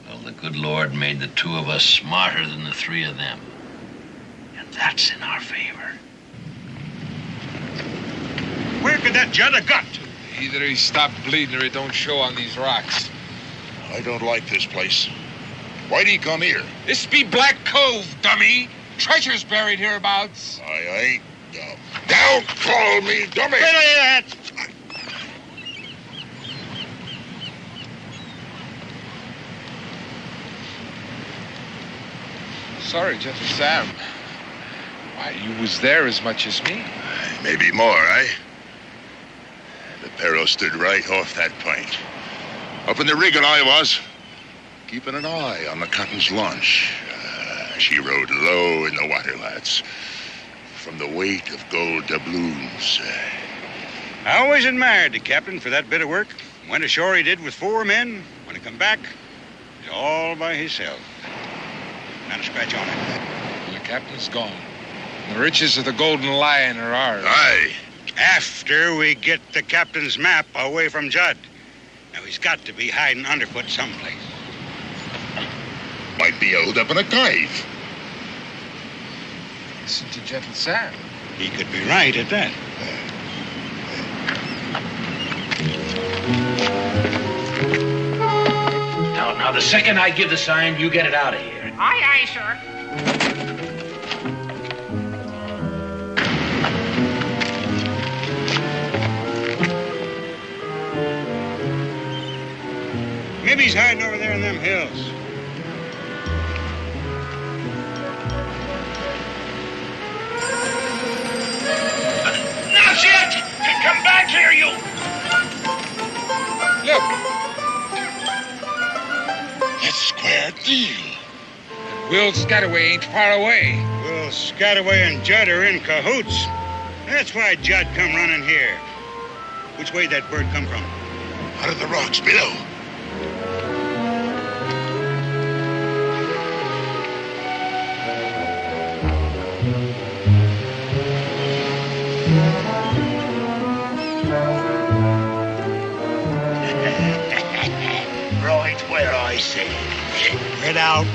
well, the good Lord made the two of us smarter than the three of them. And that's in our favor.
Where could that Judd have got to?
Either he stopped bleeding or he don't show on these rocks.
I don't like this place. Why'd he come here?
This be Black Cove, dummy. Treasure's buried hereabouts.
I ain't dumb. Don't call me dummy!
Sorry, Gentle Sam. Why, you was there as much as me.
Maybe more, eh? The Perro stood right off that point. Up in the rigging I was, keeping an eye on the Cotton's launch. She rode low in the water, lads. From the weight of gold doubloons.
I always admired the captain for that bit of work. Went ashore he did with 4 men. When he come back, he's all by himself. Not a scratch on it.
The captain's gone. The riches of the Golden Lion are ours.
Aye.
After we get the captain's map away from Judd. Now, he's got to be hiding underfoot someplace.
Might be held up in a cave.
Listen to Gentle Sam.
He could be right at that.
Now, the second I give the sign, you get it out of here.
Aye, aye, sir.
Maybe he's hiding over there in them hills.
Will Scataway ain't far away.
Will Scataway and Judd are in cahoots. That's why Judd come running here. Which way that bird come from?
Out of the rocks below.
Right where I say.
Spread out.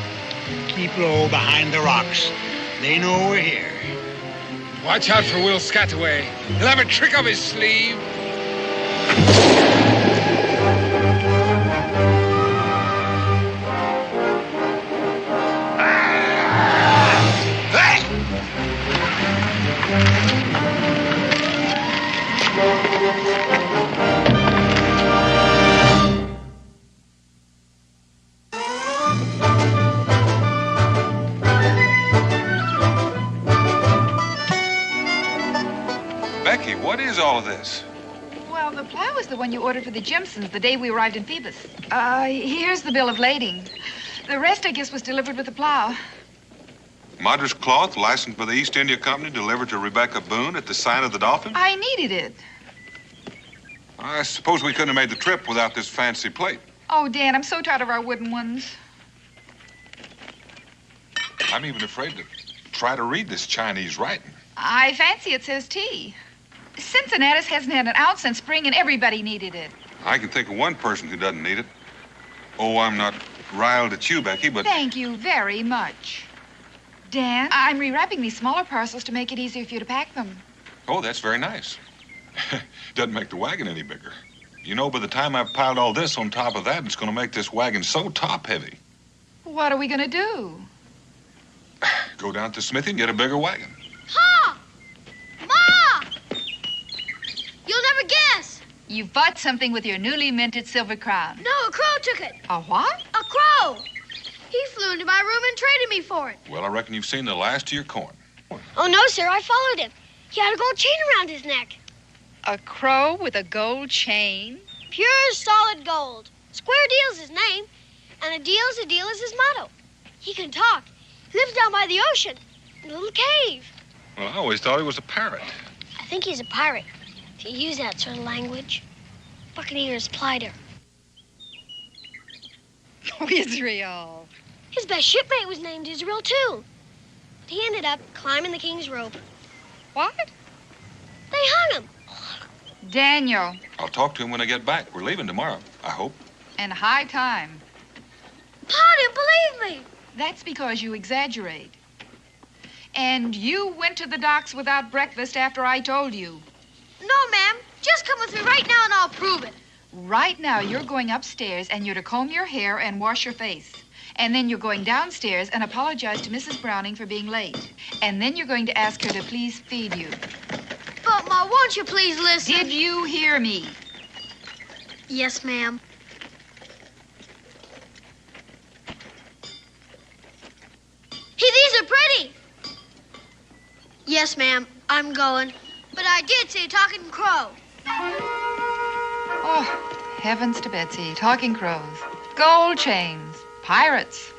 Keep low behind the rocks. They know we're here.
Watch out for Will Scataway. He'll have a trick up his sleeve.
Becky, what is all of this?
Well, the plow is the one you ordered for the Jimsons the day we arrived in Phoebus. Here's the bill of lading. The rest, I guess, was delivered with the plow.
Madras cloth, licensed by the East India Company, delivered to Rebecca Boone at the Sign of the Dolphin?
I needed it.
I suppose we couldn't have made the trip without this fancy plate.
Oh, Dan, I'm so tired of our wooden ones.
I'm even afraid to try to read this Chinese writing.
I fancy it says tea. Cincinnatus hasn't had an ounce since spring, and everybody needed it.
I can think of one person who doesn't need it. Oh, I'm not riled at you, Becky, but...
Thank you very much. Dan, I'm rewrapping these smaller parcels to make it easier for you to pack them.
Oh, that's very nice. Doesn't make the wagon any bigger. You know, by the time I've piled all this on top of that, it's going to make this wagon so top-heavy.
What are we going to do?
Go down to the smithy and get a bigger wagon.
Pa! Ma! You'll never guess.
You bought something with your newly minted silver crown.
No, a crow took it.
A what?
A crow. He flew into my room and traded me for it.
Well, I reckon you've seen the last of your coin.
Oh, no, sir. I followed him. He had a gold chain around his neck.
A crow with a gold chain?
Pure, solid gold. Square Deal's his name, and a deal's his motto. He can talk. He lives down by the ocean in a little cave.
Well, I always thought he was a parrot.
I think he's a pirate. If you use that sort of language. Buccaneers plied her.
Oh, Israel.
His best shipmate was named Israel, too. But he ended up climbing the king's rope.
What?
They hung him.
Daniel.
I'll talk to him when I get back. We're leaving tomorrow, I hope.
And high time.
Pa didn't believe me.
That's because you exaggerate. And you went to the docks without breakfast after I told you.
No, ma'am. Just come with me right now and I'll prove it.
Right now, you're going upstairs and you're to comb your hair and wash your face. And then you're going downstairs and apologize to Mrs. Browning for being late. And then you're going to ask her to please feed you.
But, Ma, won't you please listen?
Did you hear me?
Yes, ma'am. Hey, these are pretty. Yes, ma'am. I'm going. But I did say talking crow.
Oh, heavens to Betsy. Talking crows. Gold chains. Pirates.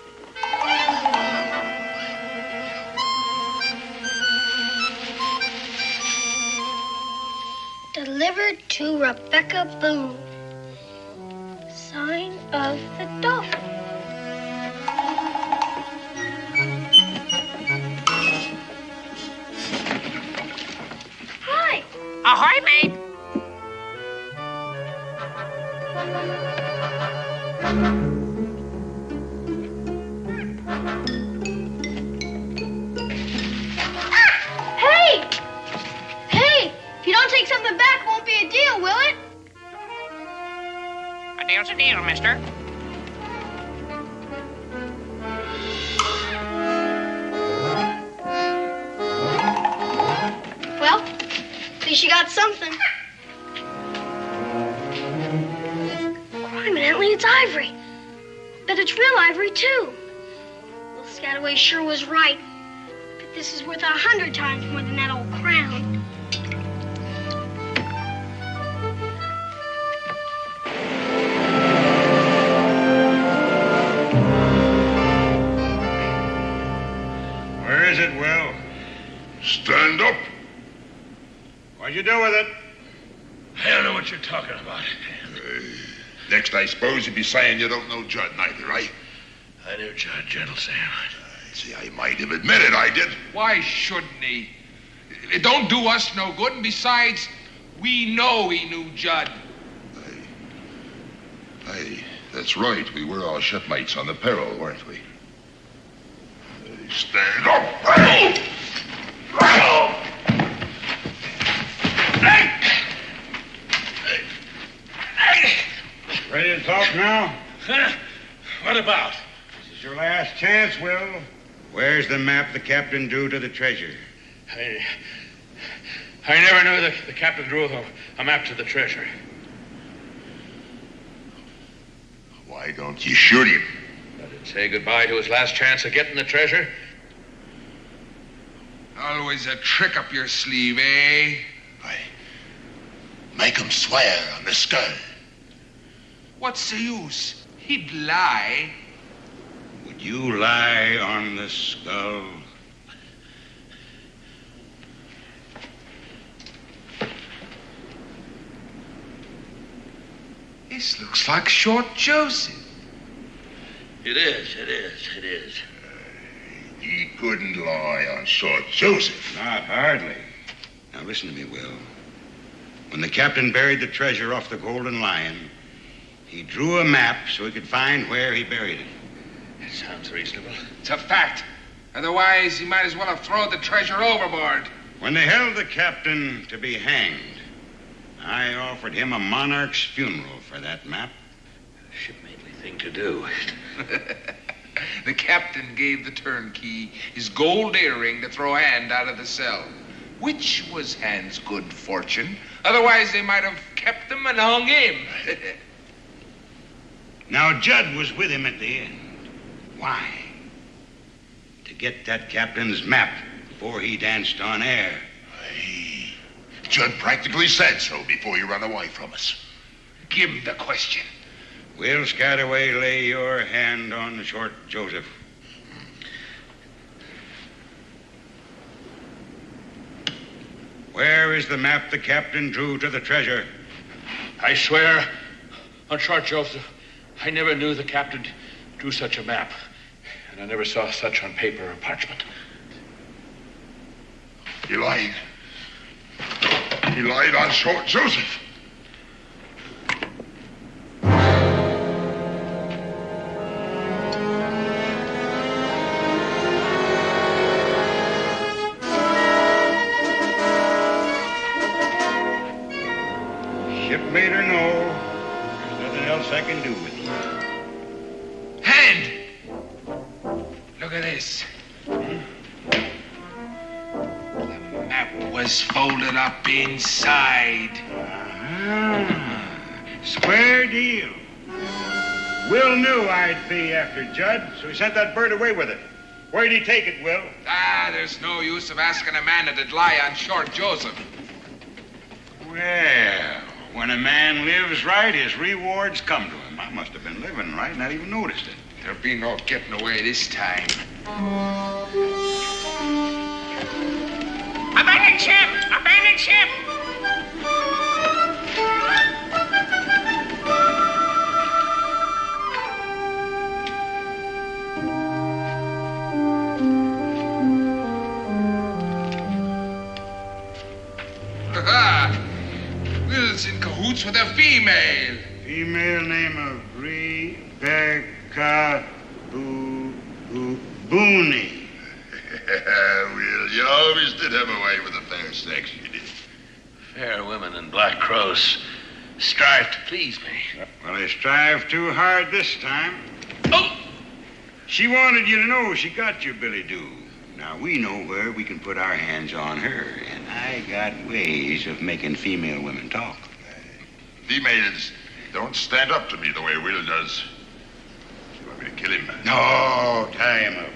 Delivered to Rebecca Boone. Sign of the Dolphin. Hi.
Ahoy, mate.
Hey! Hey! If you don't take something back, it won't be a deal, will it?
A deal's a deal, mister.
Well, at least you got something. Evidently, it's ivory. Bet it's real ivory, too. Well, Scataway sure was right. But this is worth 100 times more than that old crown.
it, Will?
Stand up.
What'd you do with it?
I don't know what you're talking about.
Next, I suppose you'd be saying you don't know Judd neither, right?
I knew Judd, Gentle Sam.
See, I might have admitted I did.
Why shouldn't he? It don't do us no good, and besides, we know he knew Judd.
Hey, that's right. We were all shipmates on the Peril, weren't we? Hey, stand up. Hey!
Ready to talk now?
Huh? What about?
This is your last chance, Will. Where's the map the captain drew to the treasure?
I never knew the captain drew a map to the treasure.
Why don't you shoot him?
Let him say goodbye to his last chance of getting the treasure.
Always a trick up your sleeve, eh?
Make him swear on the skull.
What's the use? He'd lie.
Would you lie on the skull?
This looks like Short Joseph.
It is.
He couldn't lie on Short Joseph.
Not hardly. Now listen to me, Will. When the captain buried the treasure off the Golden Lion, he drew a map so he could find where he buried it.
It sounds reasonable.
It's a fact. Otherwise, he might as well have thrown the treasure overboard.
When they held the captain to be hanged, I offered him a monarch's funeral for that map.
Shipmately thing to do.
The captain gave the turnkey his gold earring to throw Hand out of the cell, which was Hand's good fortune. Otherwise, they might have kept him and hung him.
Now, Judd was with him at the end. Why? To get that captain's map before he danced on air.
Judd practically said so before you ran away from us.
Give him the question.
Will Scataway lay your hand on the Short Joseph? Where is the map the captain drew to the treasure?
I swear on Short Joseph, I never knew the captain drew such a map. And I never saw such on paper or parchment.
He lied. He lied on Short Joseph.
Shipmate or no, there's nothing else I can do with you.
Hand! Look at this. The map was folded up inside.
Square deal. Will knew I'd be after Judd, so he sent that bird away with it. Where'd he take it, Will?
There's no use of asking a man that'd lie on Short Joseph.
Well, when a man lives right, his rewards come to him. I must have been living right, not even noticed it.
There'll be no getting away this time.
Abandon ship! Abandon ship!
Will's in cahoots with a female.
Female name of Rebecca Boone.
Will, you always did have a way with the fair sex, you did.
Fair women and black crows strive to please me.
Well, they strive too hard this time. Oh! She wanted you to know she got you, Billy Doo. Now, we know where we can put our hands on her, and I got ways of making female women talk.
Females don't stand up to me the way Will does. You want me to kill him?
No, tie him up.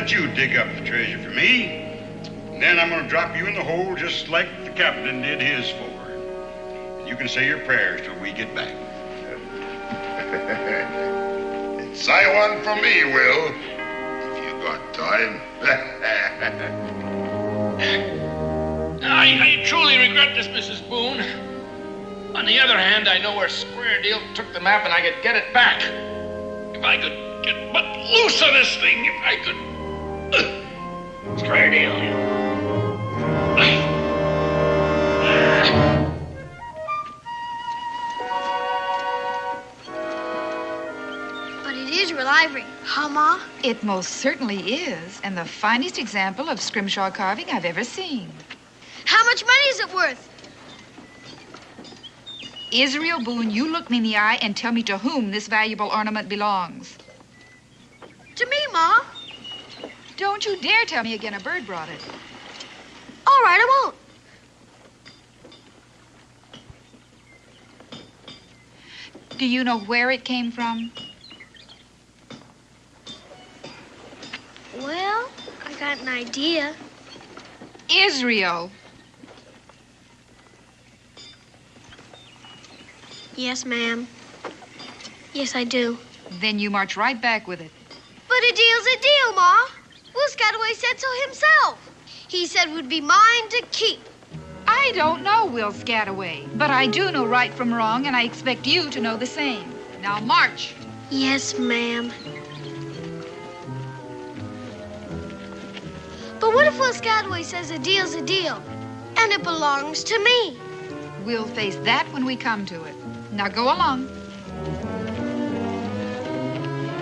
let you dig up the treasure for me. And then I'm going to drop you in the hole just like the captain did his for. And you can say your prayers till we get back.
Say one for me, Will, if you got time.
I truly regret this, Mrs. Boone. On the other hand, I know where Square Deal took the map and I could get it back. If I could get but loose on this thing, if I could... Square Deal.
But it is real ivory, huh, Ma?
It most certainly is, and the finest example of scrimshaw carving I've ever seen.
How much money is it worth?
Israel Boone, you look me in the eye and tell me to whom this valuable ornament belongs.
To me, Ma.
Don't you dare tell me again a bird brought it.
All right, I won't.
Do you know where it came from?
Well, I got an idea.
Israel.
Yes, ma'am. Yes, I do.
Then you march right back with it.
But a deal's a deal, Ma. Will Scataway said so himself. He said would be mine to keep.
I don't know Will Scataway, but I do know right from wrong, and I expect you to know the same. Now march.
Yes, ma'am. But what if Will Scataway says a deal's a deal, and it belongs to me?
We'll face that when we come to it. Now go along.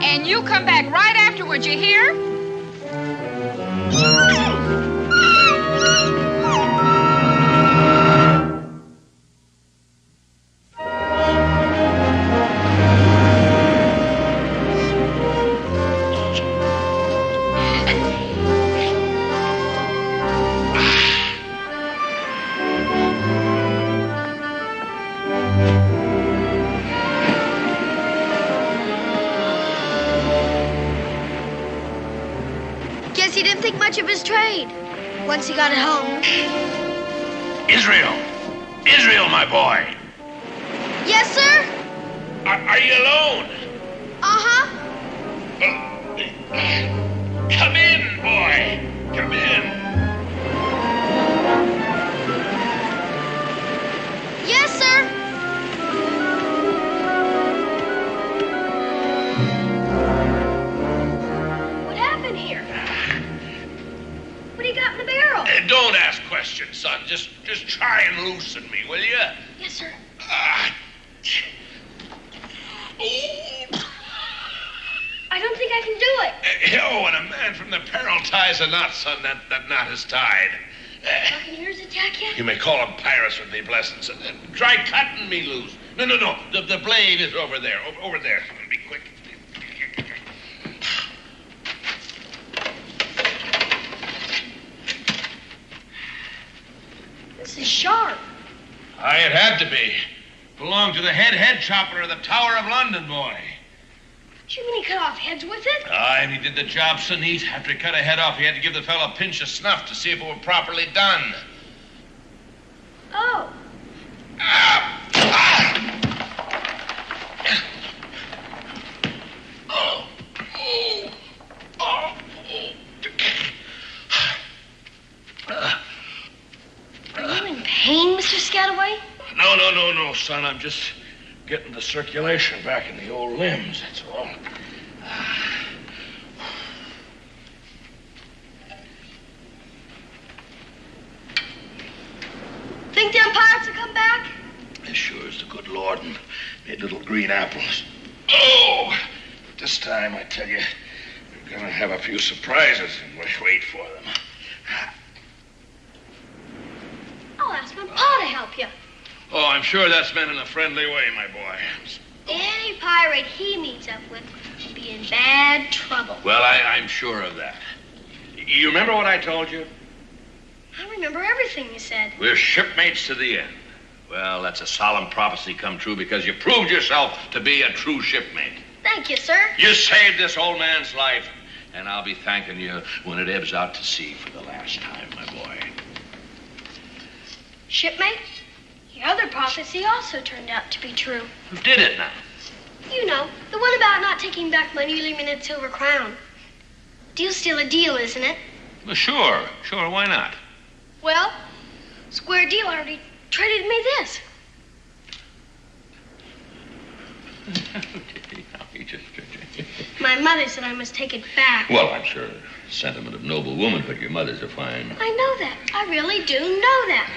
And you come back right afterwards, you hear?
Guess he didn't think much of his trade once he got it home.
Israel! Israel, my boy!
Yes, sir?
Are you alone?
Uh-huh.
Come in, boy! Come in!
Yes, sir. What happened here? What do you got in the barrel?
Don't ask questions, son. Just try and loosen me, will you?
Yes, sir. I don't think I can do it.
Oh, when a man from the peril ties a knot, son, that knot is tied.
Buccaneers attack you?
You may call them pirates with me blessings. Try cutting me loose. No. The blade is over there. Over there. Be quick.
This is sharp.
It had to be. Belonged to the head chopper of the Tower of London, boy.
You mean he cut off heads with it?
And he did the job so neat. After he cut a head off, he had to give the fellow a pinch of snuff to see if it were properly done.
Oh. Are you in pain, Mr. Scataway?
No, son. I'm just getting the circulation back in the old limbs, that's all.
Think them pirates will come back?
As sure as the good Lord and made little green apples. Oh! But this time, I tell you, you're gonna have a few surprises, and wait for them.
I'll ask my pa to help you.
Oh, I'm sure that's meant in a friendly way, my boy.
Any pirate he meets up with will be in bad trouble.
Well, I'm sure of that. You remember what I told you?
I remember everything you said.
We're shipmates to the end. Well, that's a solemn prophecy come true because you proved yourself to be a true shipmate.
Thank you, sir.
You saved this old man's life.
And I'll be thanking you when it ebbs out to sea for the last time, my boy.
Shipmate, your other prophecy also turned out to be true.
Who did it now?
You know, the one about not taking back my newly minted silver crown. Deal's still a deal, isn't it?
Well, sure. Why not?
Well, Square Deal already traded me this. My mother said I must take it back.
Well, I'm sure sentiment of noble womanhood. Your mother's a fine...
I know that. I really do know that.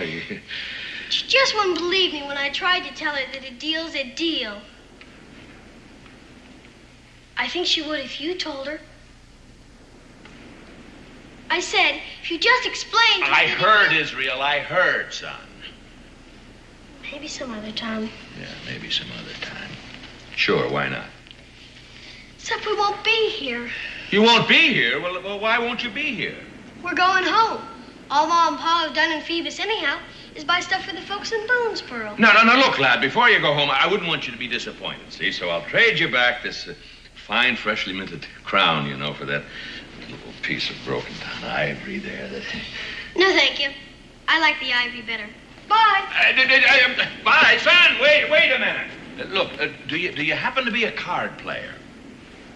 She just wouldn't believe me when I tried to tell her that a deal's a deal. I think she would if you told her. I said, if you just explained...
I heard, Israel. I heard, son.
Maybe some other time.
Yeah, maybe some other time. Sure, why not?
Except we won't be here.
You won't be here? Well, why won't you be here?
We're going home. All Ma and Pa have done in Phoebus anyhow is buy stuff for the folks in Boonesboro.
No, look, lad, before you go home, I wouldn't want you to be disappointed, see? So I'll trade you back this fine, freshly minted crown, you know, for that little piece of broken down ivory there that...
No, thank you. I like the ivory better. Bye.
Bye, son. Wait a minute. Look, do you happen to be a card player?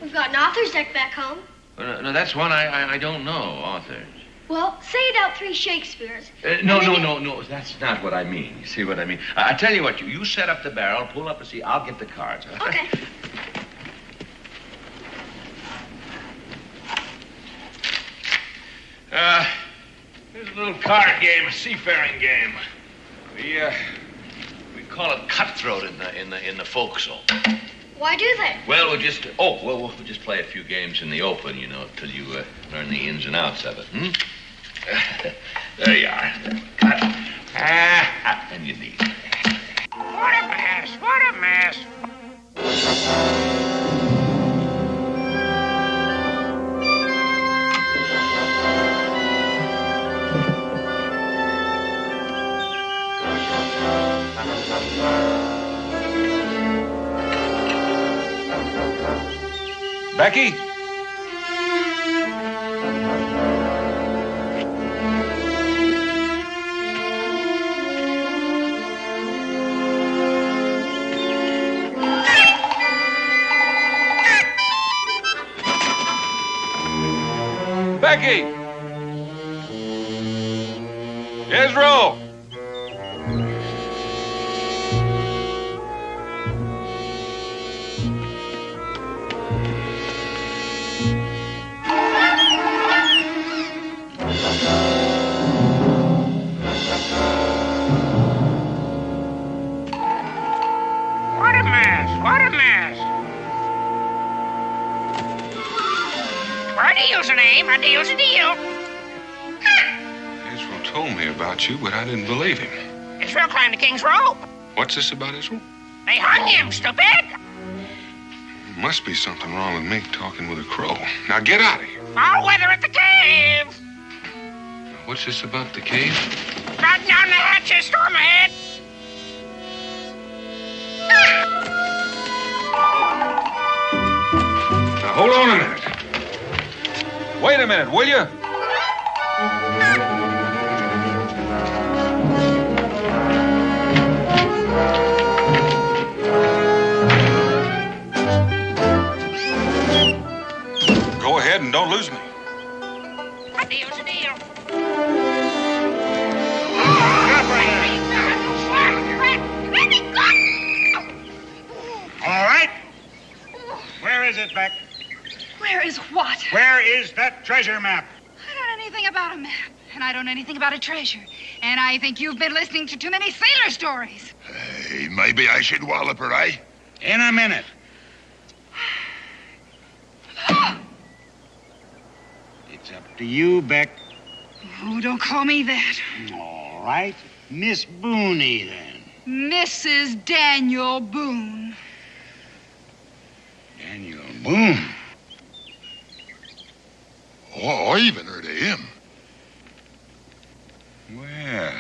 We've got an author's deck back home.
No, that's one I don't know, authors.
Well, say it out 3 Shakespeares.
No, that's not what I mean. You see what I mean? I tell you what, you set up the barrel, pull up a seat, I'll get the cards.
Okay.
Here's a little card game, a seafaring game. We call it cutthroat in the forecastle.
Why do they?
Well, we'll just play a few games in the open, you know, till you learn the ins and outs of it. There you are. And you need it.
What a mess! What a mess!
Becky? Becky! Israel!
What a mess! Well, a deal's a name, a deal's a deal.
Israel told me about you, but I didn't believe him.
Israel climbed the king's rope.
What's this about Israel?
They hung him, stupid.
Must be something wrong with me talking with a crow. Now get out of here.
All weather at the cave.
What's this about the cave?
Batten down the hatches, storm ahead.
Now, hold on a minute. Wait a minute, will you? Go ahead and don't lose me.
A deal's a deal.
All right. Where is it, Beck?
Where is what?
Where is that treasure map?
I don't know anything about a map, and I don't know anything about a treasure. And I think you've been listening to too many sailor stories.
Hey, maybe I should wallop her, eh?
In a minute. It's up to you, Beck.
Oh, don't call me that.
All right. Miss Booney, then.
Mrs. Daniel Boone.
Daniel Boone?
Oh, I even heard of him.
Well,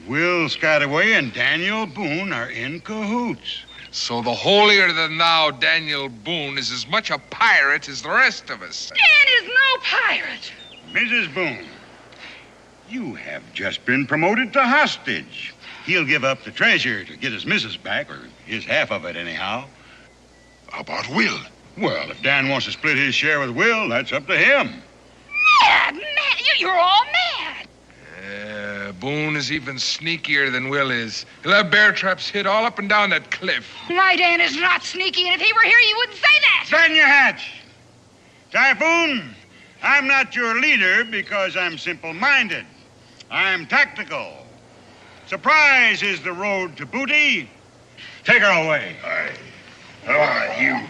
Will Scataway and Daniel Boone are in cahoots.
So the holier-than-thou Daniel Boone is as much a pirate as the rest of us.
Dan is no pirate.
Mrs. Boone, you have just been promoted to hostage. He'll give up the treasure to get his missus back, or his half of it anyhow.
How about Will?
Well, if Dan wants to split his share with Will, that's up to him.
Mad. You're all mad.
Boone is even sneakier than Will is. He'll have bear traps hid all up and down that cliff.
My Dan is not sneaky, and if he were here, you wouldn't say that.
Stand your hatch. Typhoon, I'm not your leader because I'm simple-minded. I'm tactical. Surprise is the road to booty. Take her away.
You.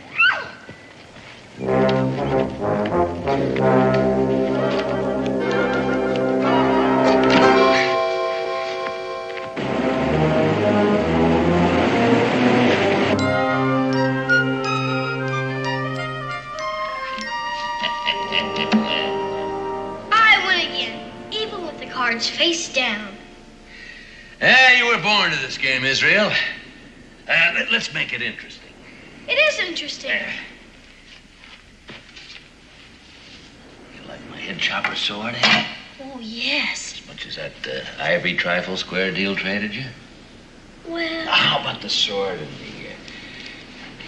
I win again, even with the cards face down.
You were born to this game, Israel. Let's make it interesting.
It is interesting.
You like my head chopper sword, eh?
Oh, yes.
As much as that ivory trifle square deal traded you?
Well...
How about the sword and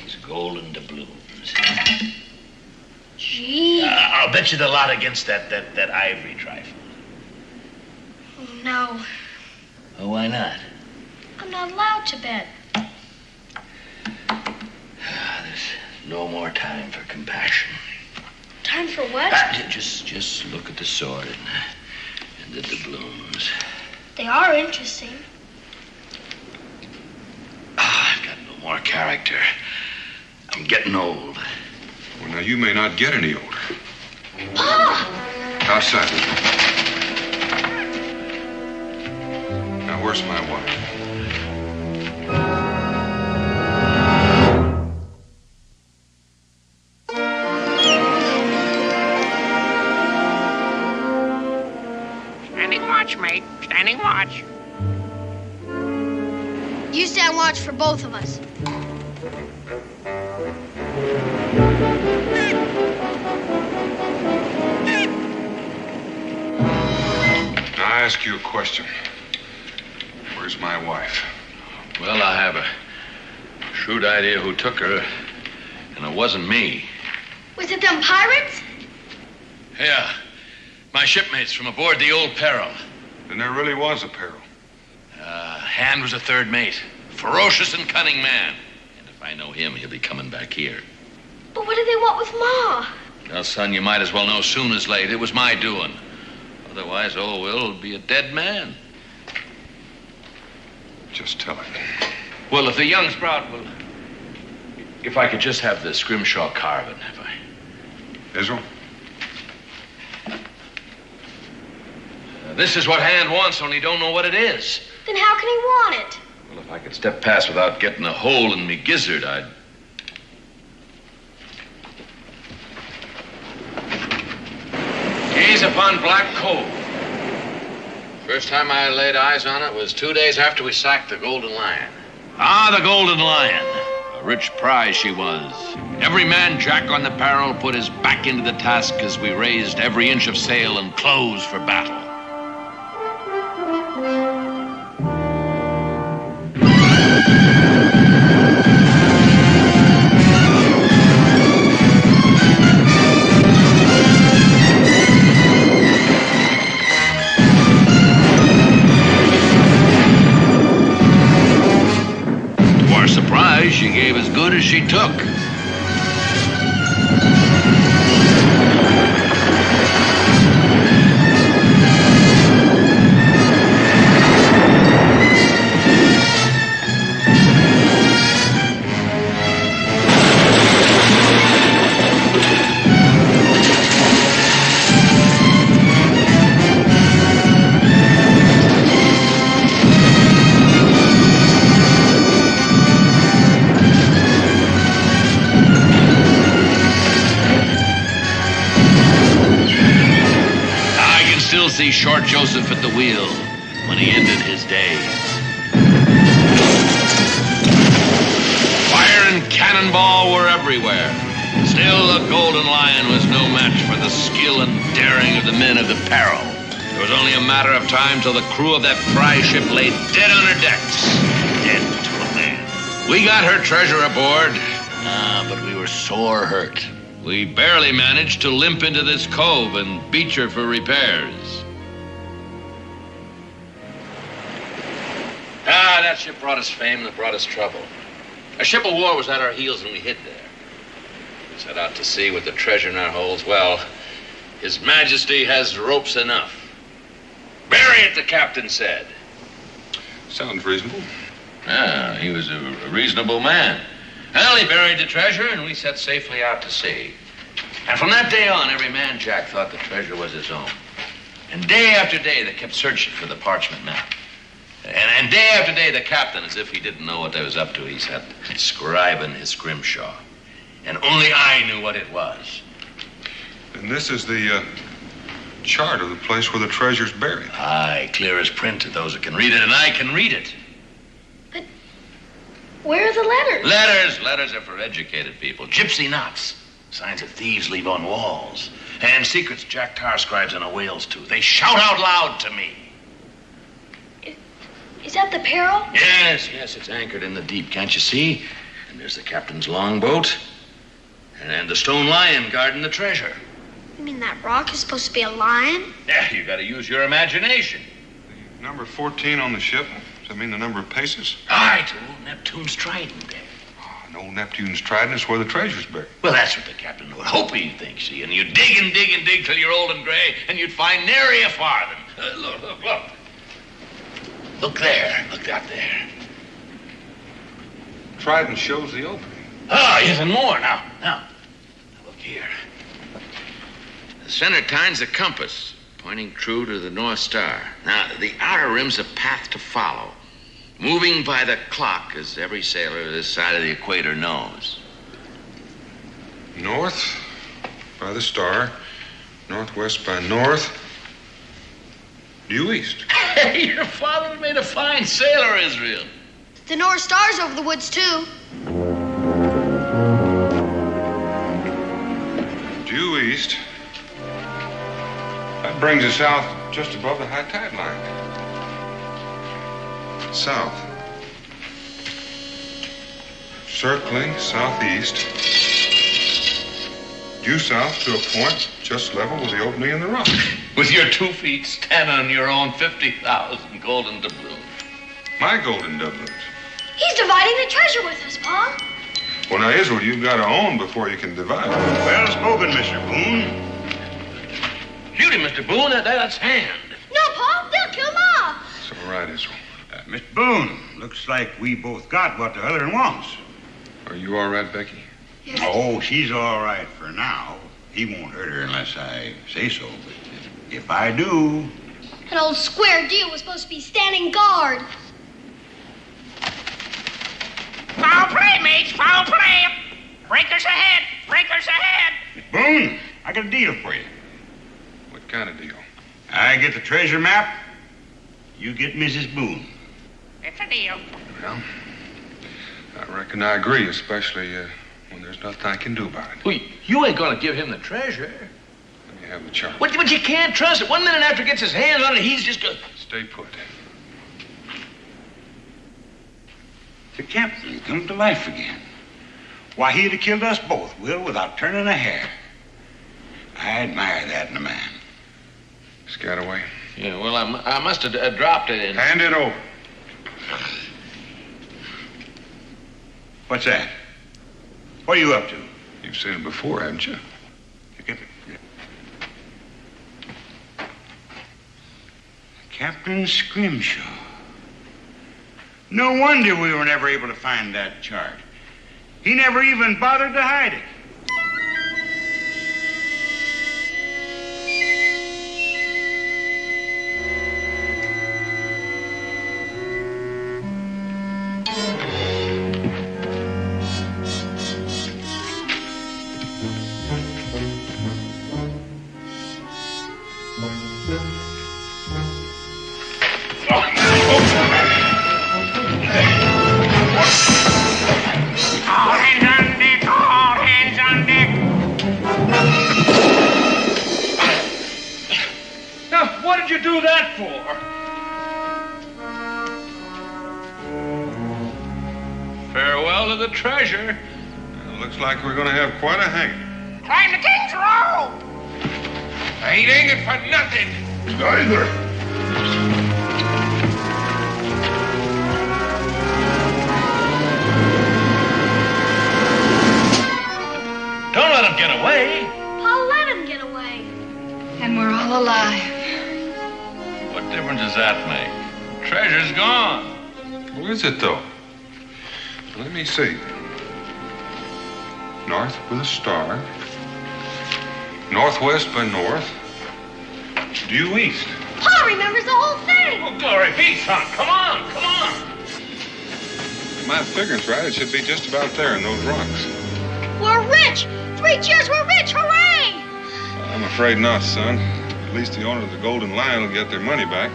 these golden doubloons?
Gee.
I'll bet you the lot against that ivory trifle.
Oh, no.
Oh, why not?
I'm not allowed to bet.
There's no more time for compassion.
Time for what?
Just look at the sword and the doubloons.
They are interesting.
I've got no more character. I'm getting old.
Well, now, you may not get any older.
Pa!
Outside. Now, where's my wife?
Standing watch, mate. Standing watch.
You stand watch for both of us.
Now, I ask you a question. Where's my wife?
Well, I have a shrewd idea who took her, and it wasn't me.
Was it them pirates?
Yeah, my shipmates from aboard the old Peril.
Then there really was a peril.
Hand was a third mate. Ferocious and cunning man. And if I know him, he'll be coming back here.
But what do they want with Ma?
Well, son, you might as well know soon as late. It was my doing. Otherwise, old Will will be a dead man.
Just tell it.
Well, if the young sprout will... If I could just have the scrimshaw carving, if I...
Israel?
This is what Hand wants, only don't know what it is.
Then how can he want it?
Well, if I could step past without getting a hole in me gizzard, I'd... Gaze upon Black Cove. First time I laid eyes on it was 2 days after we sacked the Golden Lion. Ah, the Golden Lion. A rich prize she was. Every man Jack on the Peril put his back into the task as we raised every inch of sail and clothes for battle. She gave as good as she took. See Short Joseph at the wheel when he ended his days. cannonball were everywhere. Still, the Golden Lion was no match for the skill and daring of the men of the Peril. It was only a matter of time till the crew of that prize ship lay dead on her decks. Dead to a man. We got her treasure aboard. But we were sore hurt. We barely managed to limp into this cove and beach her for repairs. That ship brought us fame and it brought us trouble. A ship of war was at our heels and we hid there. We set out to sea with the treasure in our holds. Well, His Majesty has ropes enough. Bury it, the captain said.
Sounds reasonable.
He was a reasonable man. Well, he buried the treasure, and we set safely out to sea. And from that day on, every man Jack thought the treasure was his own. And day after day, they kept searching for the parchment map. And day after day, the captain, as if he didn't know what they was up to, he sat scribing his scrimshaw. And only I knew what it was.
And this is the chart of the place where the treasure's buried.
Aye, clear as print to those that can read it, and I can read it.
Where are the letters?
Letters are for educated people. Gypsy knots. Signs that thieves leave on walls. And secrets Jack Tar scribes on a whale's tooth. They shout out loud to me.
Is that the Peril?
Yes, it's anchored in the deep, can't you see? And there's the captain's longboat. And the stone lion guarding the treasure.
You mean that rock is supposed to be a lion?
Yeah, you gotta use your imagination.
Number 14 on the ship. Does that mean the number of paces?
Aye, to old Neptune's trident.
And old Neptune's trident is where the treasure's buried.
Well, that's what the captain would hope he'd think, see. And you dig and dig and dig till you're old and gray, and you'd find nary a farthing. Look. Look there. Look out there.
Trident shows the opening.
Oh, even more now. Now, look here. The center time's the compass, pointing true to the North Star. Now, the outer rim's a path to follow, moving by the clock, as every sailor this side of the equator knows.
North by the star, northwest by north, due east.
Hey, your father made a fine sailor, Israel.
The North Star's over the woods, too.
Due east. That brings us south just above the high tide line. South. Circling southeast. Due south to a point just level with the opening in the rock.
With your 2 feet standing on your own 50,000 golden doubloons.
My golden doubloons.
He's dividing the treasure with us, Pa.
Well, now, Israel, you've got to own before you can divide.
Well spoken, Mr. Boone.
Shoot him, Mr. Boone. That's hand.
No, Pa. They'll kill Ma.
It's all right, Israel.
Mr. Boone, looks like we both got what the other one wants.
Are you all right, Becky?
Yes.
Oh, she's all right for now. He won't hurt her unless I say so. But if I do...
That old square deal was supposed to be standing guard.
Foul play, mates, foul play. Breakers ahead, breakers ahead.
Mr. Boone, I got a deal for you.
What kind of deal?
I get the treasure map. You get Mrs. Boone.
It's a deal.
Well, I reckon I agree, especially when there's nothing I can do about it.
Well, you ain't gonna give him the treasure.
Let me have the chart.
But you can't trust it. 1 minute after he gets his hands on it, he's just gonna...
Stay put.
The captain come to life again. Why, he'd have killed us both, Will, without turning a hair. I admire that in a man.
Scataway.
Yeah, well, I must have dropped it in...
Hand it over.
What's that? What are you up to?
You've seen it before, haven't you?
Captain Scrimshaw. No wonder we were never able to find that chart. He never even bothered to hide it.
All hands on
do that for? Farewell to the treasure.
Looks like we're going to have quite a hanging.
Climb the king's rope.
I ain't hanging for nothing.
Neither.
Don't let him get away.
Paul let him get away.
And we're all alive.
What difference does that make? Treasure's gone.
Where is it, though? Let me see. North with a star. Northwest by north. Due east.
Paul remembers the whole thing.
Oh, glory be, son. Come on, come on.
If my figure's right, it should be just about there in those rocks.
We're rich. 3 cheers, we're rich. Hooray!
I'm afraid not, son. At least the owner of the Golden Lion will get their money back.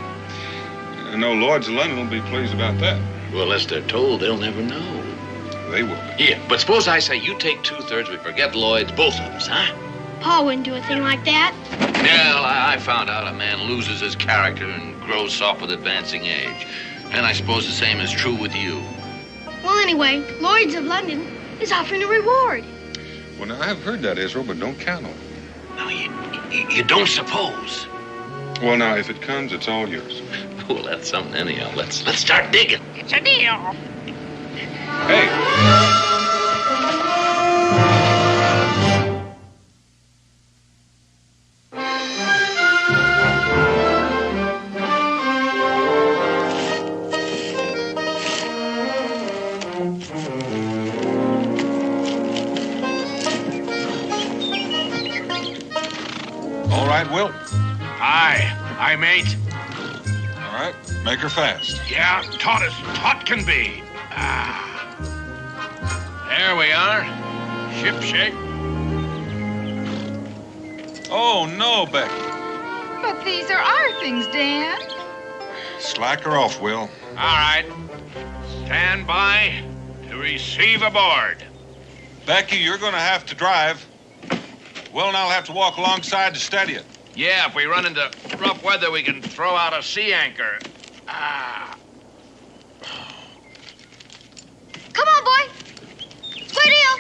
I know Lloyd's of London will be pleased about that.
Well, unless they're told, they'll never know.
They will.
Here, but suppose I say you take 2/3, we forget Lloyd's, both of us, huh?
Paul wouldn't do a thing like that.
Well, I found out a man loses his character and grows soft with advancing age. And I suppose the same is true with you.
Well, anyway, Lloyd's of London is offering a reward.
Well, now, I've heard that, Israel, but don't count on it.
Now, you don't suppose.
Well, now, if it comes, it's all yours.
Well, that's something anyhow. Let's start digging.
It's a deal.
Hey. All right, Will.
Aye, mate.
All right, make her fast.
Yeah, taut can be. There we are. Ship shape.
Oh, no, Becky.
But these are our things, Dan.
Slack her off, Will.
All right. Stand by to receive aboard.
Becky, you're going to have to drive. Will and I'll have to walk alongside to steady it.
Yeah, if we run into rough weather, we can throw out a sea anchor.
Come on, boy. Good deal.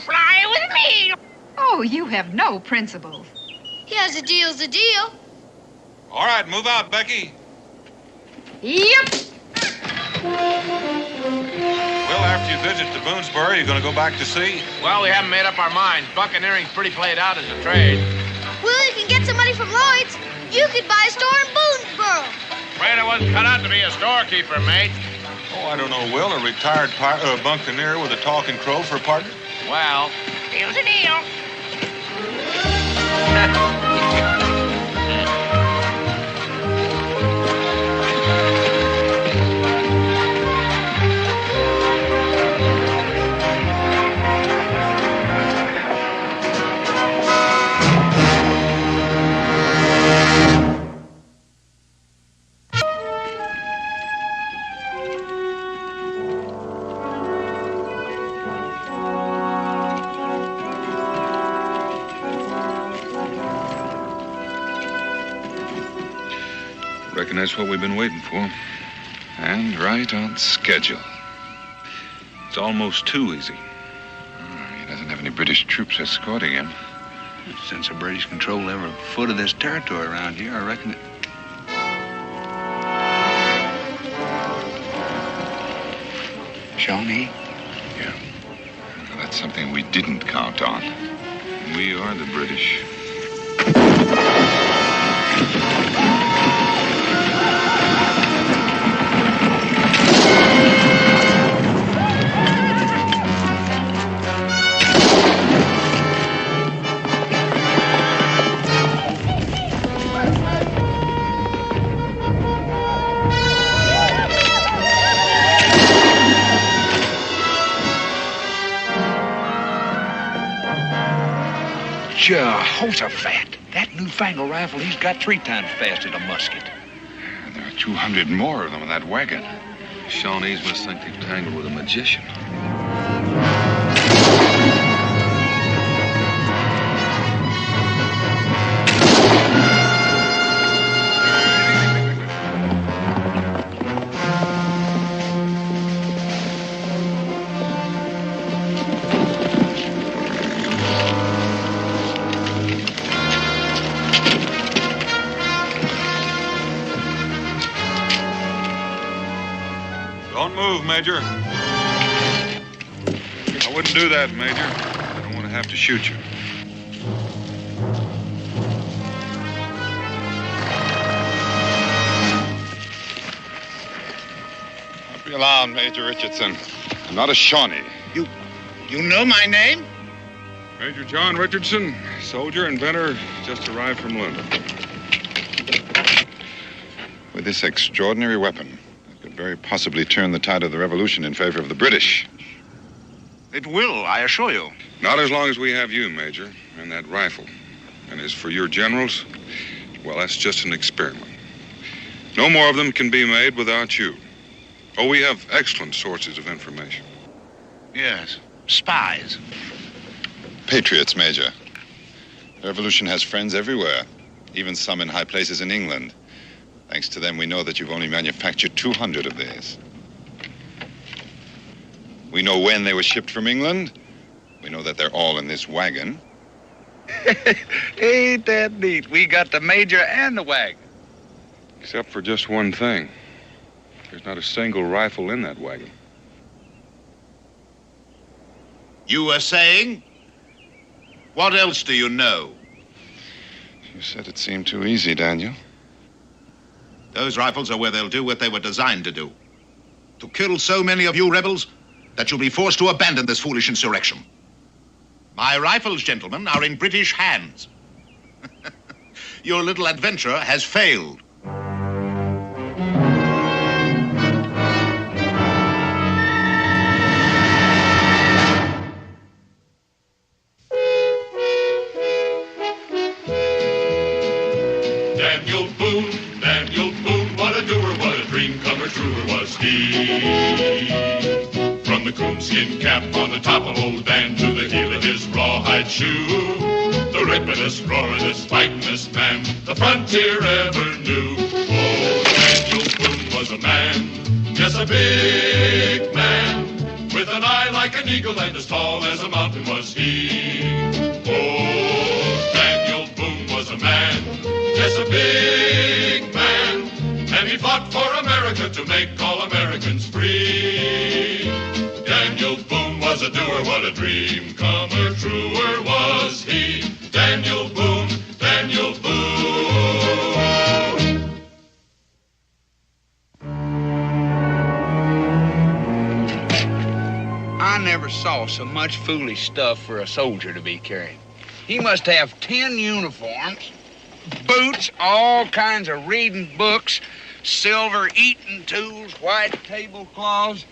Fly with me.
Oh, you have no principles.
Yes, a deal's a deal.
All right, move out, Becky.
Yep.
Well, after you visit the Boonesboro, you're going to go back to sea?
Well, we haven't made up our minds. Buccaneering's pretty played out as a trade.
Well, you can get some money from Lloyd's. You could buy a store in Boonesboro.
Afraid I wasn't cut out to be a storekeeper, mate.
Oh, I don't know, Will. A retired buccaneer with a talking crow for a partner?
Well.
Deal's a deal.
Reckon that's what we've been waiting for. And right on schedule. It's almost too easy.
He doesn't have any British troops escorting him.
Since the British control every foot of this territory around here, I reckon it...
Shawnee? Yeah. Well, that's something we didn't count on.
We are the British.
Jehoshaphat. That newfangled rifle, he's got 3 times faster than a musket.
There are 200 more of them in that wagon.
Shawnees must think they've tangled with a magician. move, Major. I wouldn't do that, Major. I don't want to have to shoot you. Don't be alarmed, Major Richardson. I'm not a Shawnee.
You know my name?
Major John Richardson, soldier, inventor, just arrived from London.
With this extraordinary weapon, it could very possibly turn the tide of the revolution in favor of the British. It will, I assure you.
Not as long as we have you, Major, and that rifle. And as for your generals, well, that's just an experiment. No more of them can be made without you. Oh, we have excellent sources of information.
Yes, spies. Patriots, Major. The revolution has friends everywhere, even some in high places in England. Thanks to them, we know that you've only manufactured 200 of these. We know when they were shipped from England. We know that they're all in this wagon.
Ain't that neat? We got the Major and the wagon.
Except for just one thing. There's not a single rifle in that wagon.
You were saying? What else do you know? You said it seemed too easy, Daniel. Those rifles are where they'll do what they were designed to do. To kill so many of you rebels that you'll be forced to abandon this foolish insurrection. My rifles, gentlemen, are in British hands. Your little adventure has failed.
Daniel Boone, what a doer, what a dream comer, truer was he. From the coonskin cap on the top of old Dan to the heel of his rawhide shoe, the rippin'est, roaring'est, fighting'est man the frontier ever knew. Oh, Daniel Boone was a man, yes, a big man, with an eye like an eagle and as tall as a mountain was he. Oh, Daniel Boone was a man, yes, a big man, and he fought for America to make all Americans free. Daniel Boone was a doer, what a dream comer, truer was he. Daniel Boone, Daniel Boone.
I never saw so much foolish stuff for a soldier to be carrying. He must have 10 uniforms, boots, all kinds of reading books, silver eating tools, white tablecloths.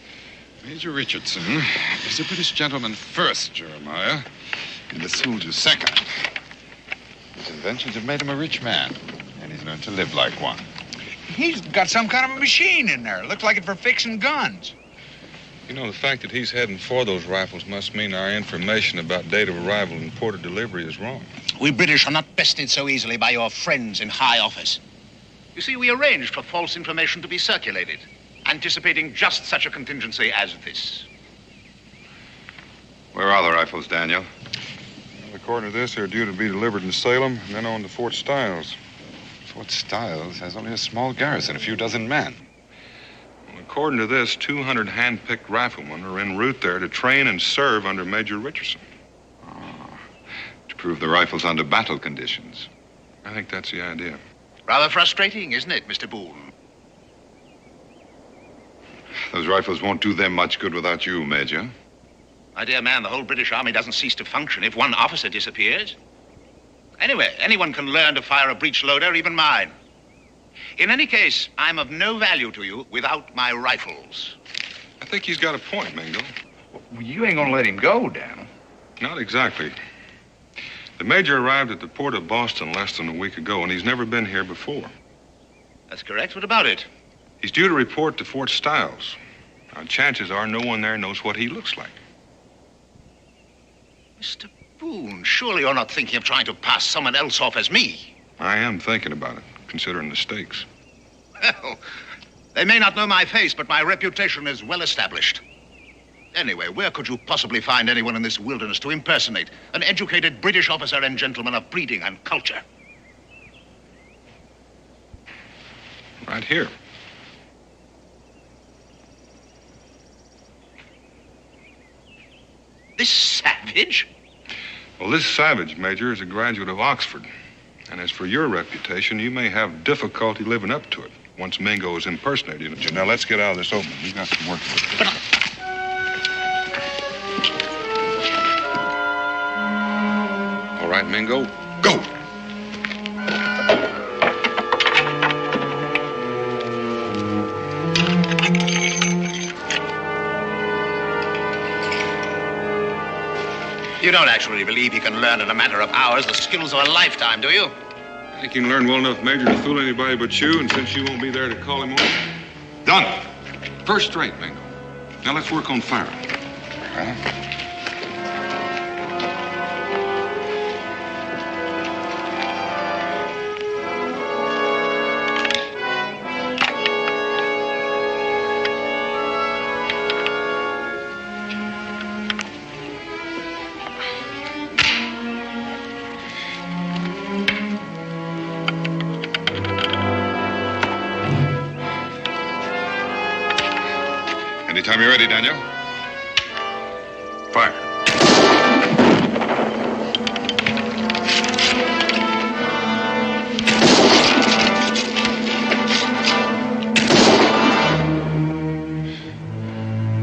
Major Richardson is a British gentleman first, Jeremiah, and a soldier second. His inventions have made him a rich man, and he's learned to live like one.
He's got some kind of a machine in there. Looks like it for fixing guns.
You know, the fact that he's heading for those rifles must mean our information about date of arrival and port of delivery is wrong.
We British are not bested so easily by your friends in high office. You see, we arranged for false information to be circulated, anticipating just such a contingency as this. Where are the rifles, Daniel?
Well, according to this, they're due to be delivered in Salem and then on to Fort Stiles.
Fort Stiles has only a small garrison, a few dozen men.
Well, according to this, 200 hand-picked riflemen are en route there to train and serve under Major Richardson.
To prove the rifles under battle conditions.
I think that's the idea.
Rather frustrating, isn't it, Mr. Boone? Those rifles won't do them much good without you, Major. My dear man, the whole British Army doesn't cease to function if one officer disappears. Anyway, anyone can learn to fire a breech loader, even mine. In any case, I'm of no value to you without my rifles.
I think he's got a point, Mingo.
Well, you ain't gonna let him go, Daniel.
Not exactly. The Major arrived at the port of Boston less than a week ago, and he's never been here before.
That's correct. What about it?
He's due to report to Fort Stiles. Now, chances are no one there knows what he looks like.
Mr. Boone, surely you're not thinking of trying to pass someone else off as me.
I am thinking about it, considering the stakes.
Well, they may not know my face, but my reputation is well established. Anyway, where could you possibly find anyone in this wilderness to impersonate an educated British officer and gentleman of breeding and culture?
Right here.
This savage?
Well, this savage, Major, is a graduate of Oxford. And as for your reputation, you may have difficulty living up to it once Mingo is impersonating you. Now, let's get out of this opening. We've got some work to do. All right, Mingo, go.
You don't actually believe he can learn in a matter of hours the skills of a lifetime, do you?
I think he can learn well enough, Major, to fool anybody but you, and since you won't be there to call him on. Done. First rate, Mingo. Now let's work on firing. Anytime you're ready, Daniel. Fire.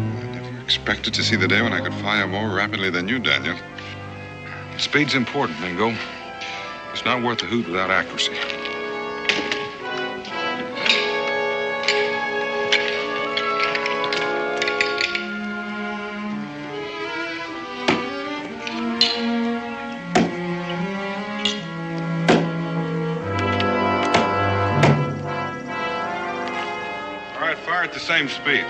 I never expected to see the day when I could fire more rapidly than you, Daniel. Speed's important, Mingo. It's not worth a hoot without accuracy. At the same speed.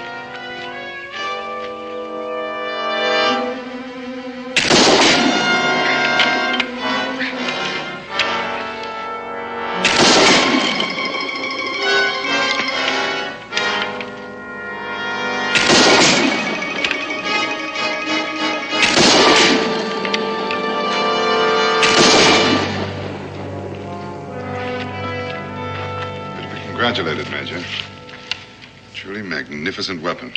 Congratulated, Major. Truly magnificent weapon.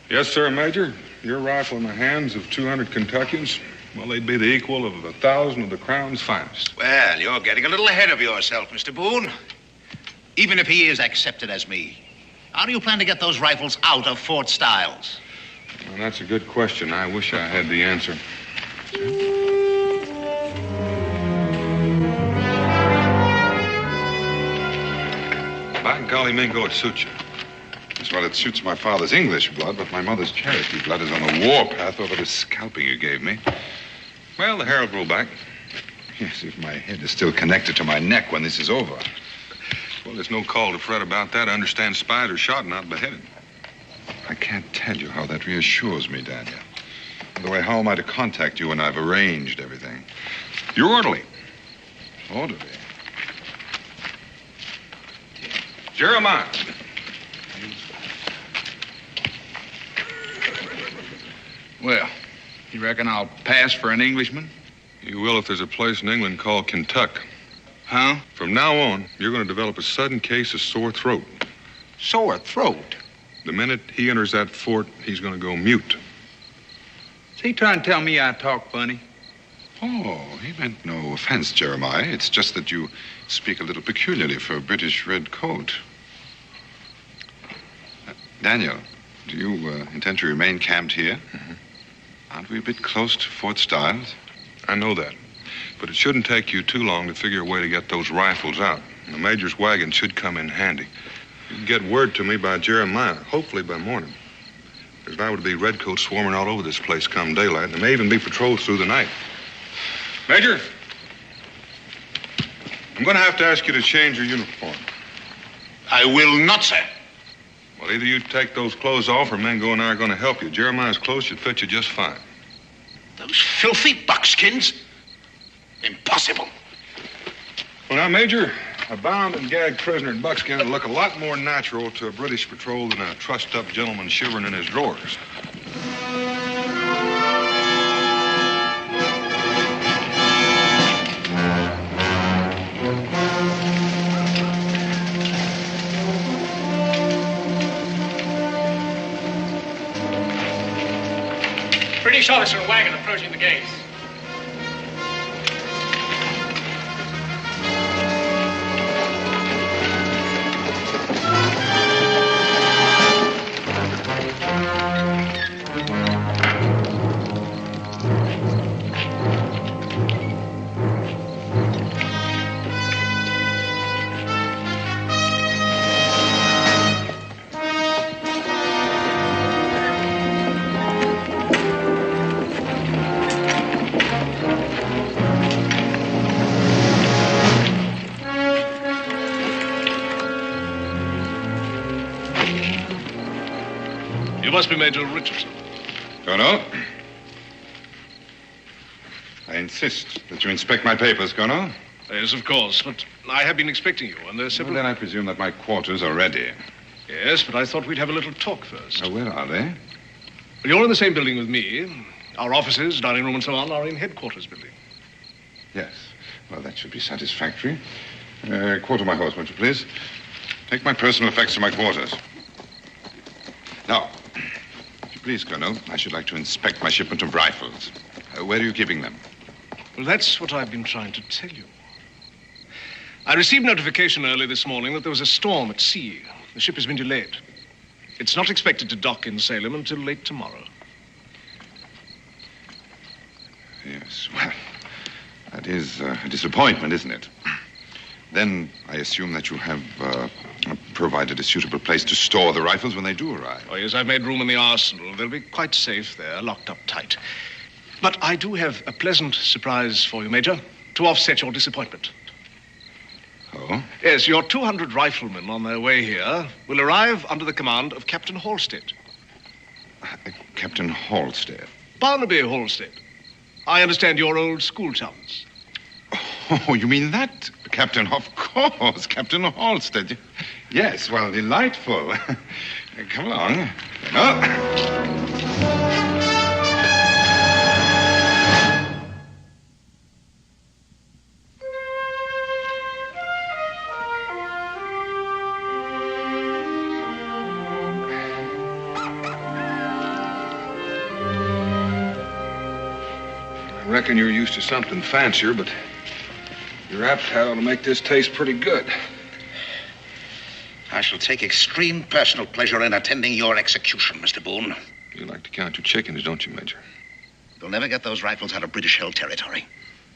Yes, sir, Major. Your rifle in the hands of 200 Kentuckians, well, they'd be the equal of 1,000 of the Crown's finest.
Well, you're getting a little ahead of yourself, Mr. Boone. Even if he is accepted as me, how do you plan to get those rifles out of Fort Stiles?
Well, that's a good question. I wish I had the answer. By golly, Mingo, it suits you. Well, it suits my father's English blood, but my mother's Cherokee blood is on the warpath over the scalping you gave me. Well, the hair will grow back. Yes, if my head is still connected to my neck when this is over. Well, there's no call to fret about that. I understand spies are shot, not beheaded. I can't tell you how that reassures me, Daniel. By the way, how am I to contact you when I've arranged everything? You're orderly. Orderly? Jeremiah.
Well, you reckon I'll pass for an Englishman?
You will if there's a place in England called Kentucky.
Huh?
From now on, you're going to develop a sudden case of sore throat.
Sore throat?
The minute he enters that fort, he's going to go mute.
Is he trying to tell me I talk funny?
Oh, he meant no offense, Jeremiah. It's just that you speak a little peculiarly for a British red coat. Daniel, do you intend to remain camped here? Mm-hmm. Aren't we a bit close to Fort Stiles? I know that. But it shouldn't take you too long to figure a way to get those rifles out. The Major's wagon should come in handy. You can get word to me by Jeremiah, hopefully by morning. There's liable to be redcoats swarming all over this place come daylight, and there may even be patrols through the night. Major, I'm going to have to ask you to change your uniform.
I will not, sir.
Well, either you take those clothes off or Mingo and I are going to help you. Jeremiah's clothes should fit you just fine.
Those filthy buckskins? Impossible.
Well, now, Major, a bound and gagged prisoner in buckskin would look a lot more natural to a British patrol than a trussed-up gentleman shivering in his drawers.
Pretty
British officer and wagon approaching the gates.
You must be Major Richardson.
Colonel. I insist that you inspect my papers, Colonel.
Yes, of course, but I have been expecting you, and there's several...
Well, then I presume that my quarters are ready.
Yes, but I thought we'd have a little talk first.
Where are they?
Well, you're in the same building with me. Our offices, dining room, and so on are in headquarters building.
Yes. Well, that should be satisfactory. Quarter my horse, won't you, please? Take my personal effects to my quarters. Now, if you please, Colonel, I should like to inspect my shipment of rifles. Where are you keeping them?
Well, that's what I've been trying to tell you. I received notification early this morning that there was a storm at sea. The ship has been delayed. It's not expected to dock in Salem until late tomorrow.
Yes, well, that is a disappointment, isn't it? Then I assume that you have provided a suitable place to store the rifles when they do arrive.
Oh, yes, I've made room in the arsenal. They'll be quite safe there, locked up tight. But I do have a pleasant surprise for you, Major, to offset your disappointment.
Oh?
Yes, your 200 riflemen on their way here will arrive under the command of Captain Halstead.
Captain Halstead?
Barnaby Halstead. I understand you're old school chums.
Oh, you mean that? Captain, of course, Captain Halstead. Yes, well, delightful. Come along.
I reckon you're used to something fancier, but your appetite ought to make this taste pretty good.
I shall take extreme personal pleasure in attending your execution, Mr. Boone.
You like to count your chickens, don't you, Major?
You'll never get those rifles out of British-held territory.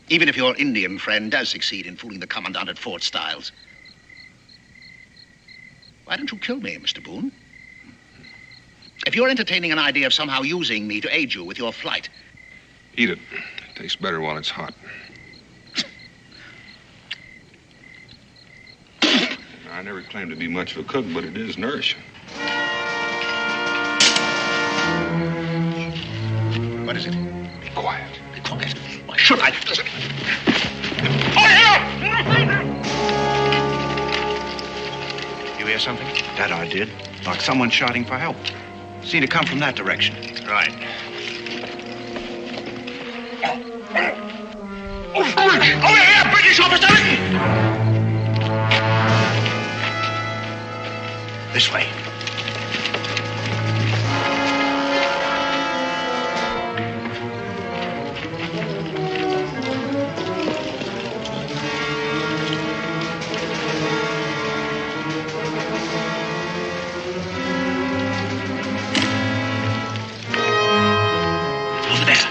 Even if your Indian friend does succeed in fooling the commandant at Fort Stiles. Why don't you kill me, Mr. Boone? If you're entertaining an idea of somehow using me to aid you with your flight...
Eat it. It tastes better while it's hot. I never claimed to be much of a cook, but it is nourishing.
What is it?
Be quiet.
Be quiet. Why should I? Listen. You hear something?
That I did. Like someone shouting for help. Seemed to come from that direction.
Right.
Over here, British officer!
This way. Over there.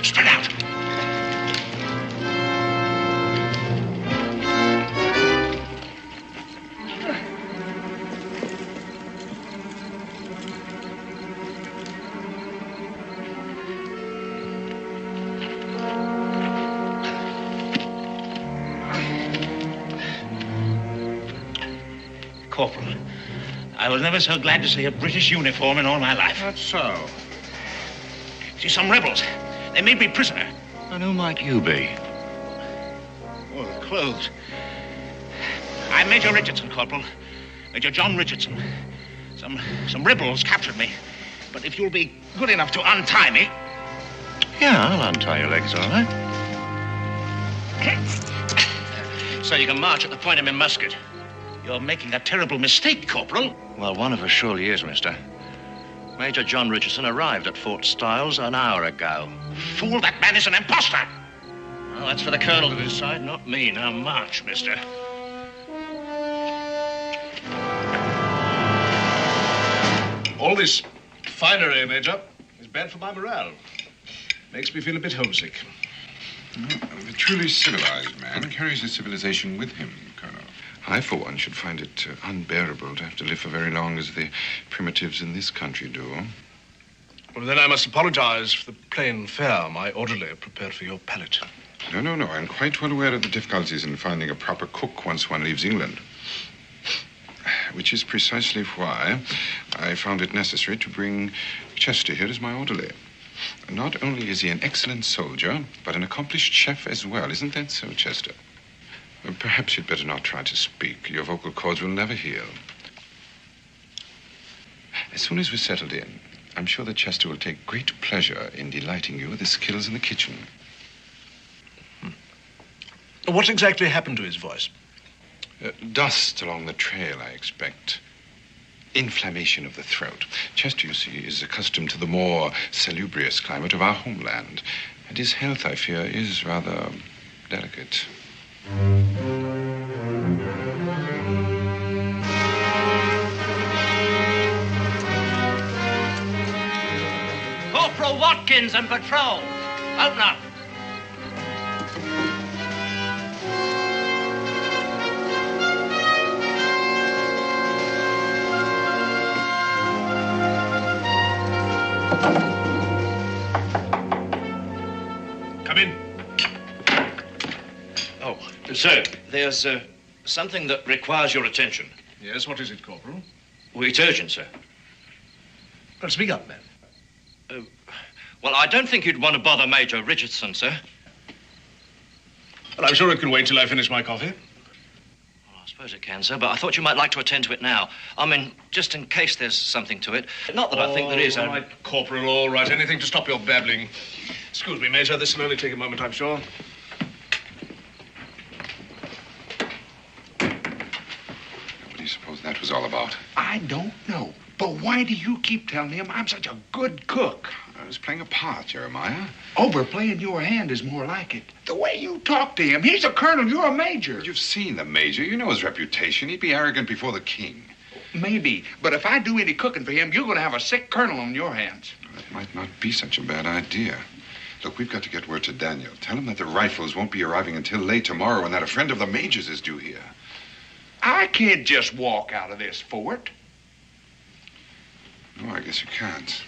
Spread out. Corporal, I was never so glad to see a British uniform in all my life. That's so. See, some rebels. They made me prisoner. And who might you be? Oh, the clothes. I'm Major Richardson, Corporal. Major John Richardson. Some rebels captured me. But if you'll be good enough to untie me... Yeah, I'll untie your legs, all right. So you can march at the point of my musket. You're making a terrible mistake, Corporal. Well, one of us surely is, mister. Major John Richardson arrived at Fort Stiles an hour ago.
Fool, that man is an imposter.
Well, that's for the colonel to decide, not me. Now march, mister.
All this finery, Major, is bad for my morale. Makes me feel a bit homesick.
The truly civilized man carries his civilization with him, Colonel. I, for one, should find it unbearable to have to live for very long as the primitives in this country do.
Well, then I must apologize for the plain fare my orderly prepared for your palate.
No. I'm quite well aware of the difficulties in finding a proper cook once one leaves England. Which is precisely why I found it necessary to bring Chester here as my orderly. Not only is he an excellent soldier, but an accomplished chef as well. Isn't that so, Chester? Perhaps you'd better not try to speak. Your vocal cords will never heal. As soon as we're settled in, I'm sure that Chester will take great pleasure in delighting you with his skills in the kitchen.
What exactly happened to his voice?
Dust along the trail, I expect. Inflammation of the throat. Chester, you see, is accustomed to the more salubrious climate of our homeland. And his health, I fear, is rather delicate.
Corporal Watkins and patrol. Open up.
Come in.
Oh, sir, there's something that requires your attention.
Yes, what is it, Corporal?
Well, it's urgent, sir.
Well, speak up, man.
Well, I don't think you'd want to bother Major Richardson, sir.
Well, I'm sure it can wait till I finish my coffee.
Well, I suppose it can, sir, but I thought you might like to attend to it now. I mean, just in case there's something to it. Not that I think there is.
All right, Corporal, all right. Anything to stop your babbling. Excuse me, Major. This will only take a moment, I'm sure.
What do you suppose that was all about?
I don't know. But why do you keep telling him I'm such a good cook?
I was playing a part, Jeremiah.
Overplaying your hand is more like it. The way you talk to him, he's a colonel, you're a major.
You've seen the major. You know his reputation. He'd be arrogant before the king.
Maybe, but if I do any cooking for him, you're going to have a sick colonel on your hands.
That might not be such a bad idea. Look, we've got to get word to Daniel. Tell him that the rifles won't be arriving until late tomorrow and that a friend of the major's is due here.
I can't just walk out of this fort.
No, I guess you can't.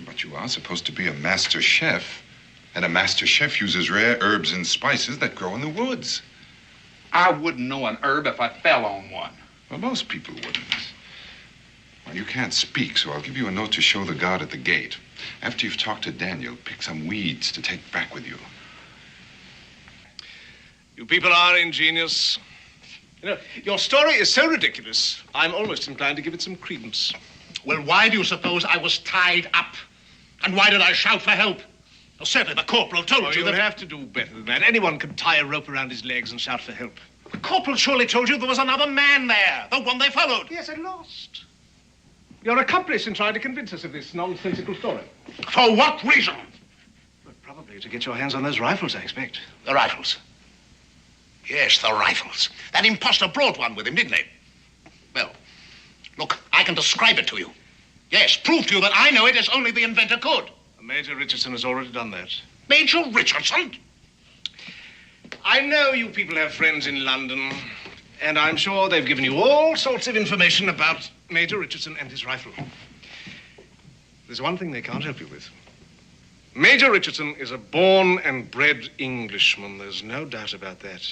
But you are supposed to be a master chef, and a master chef uses rare herbs and spices that grow in the woods.
I wouldn't know an herb if I fell on one.
Well, most people wouldn't. Well, you can't speak, so I'll give you a note to show the guard at the gate. After you've talked to Daniel, pick some weeds to take back with you.
You people are ingenious. You know, your story is so ridiculous, I'm almost inclined to give it some credence.
Well, why do you suppose I was tied up? And why did I shout for help? Well, certainly the corporal told you
that...
that...
have to do better than that. Anyone can tie a rope around his legs and shout for help.
The corporal surely told you there was another man there, the one they followed.
Yes, and lost. Your accomplice in trying to convince us of this nonsensical story.
For what reason?
Well, probably to get your hands on those rifles, I expect.
The rifles? Yes, the rifles. That imposter brought one with him, didn't he? Well, look, I can describe it to you. Yes, prove to you that I know it as only the inventor could.
Major Richardson has already done that.
Major Richardson?
I know you people have friends in London, and I'm sure they've given you all sorts of information about Major Richardson and his rifle. There's one thing they can't help you with. Major Richardson is a born and bred Englishman. There's no doubt about that.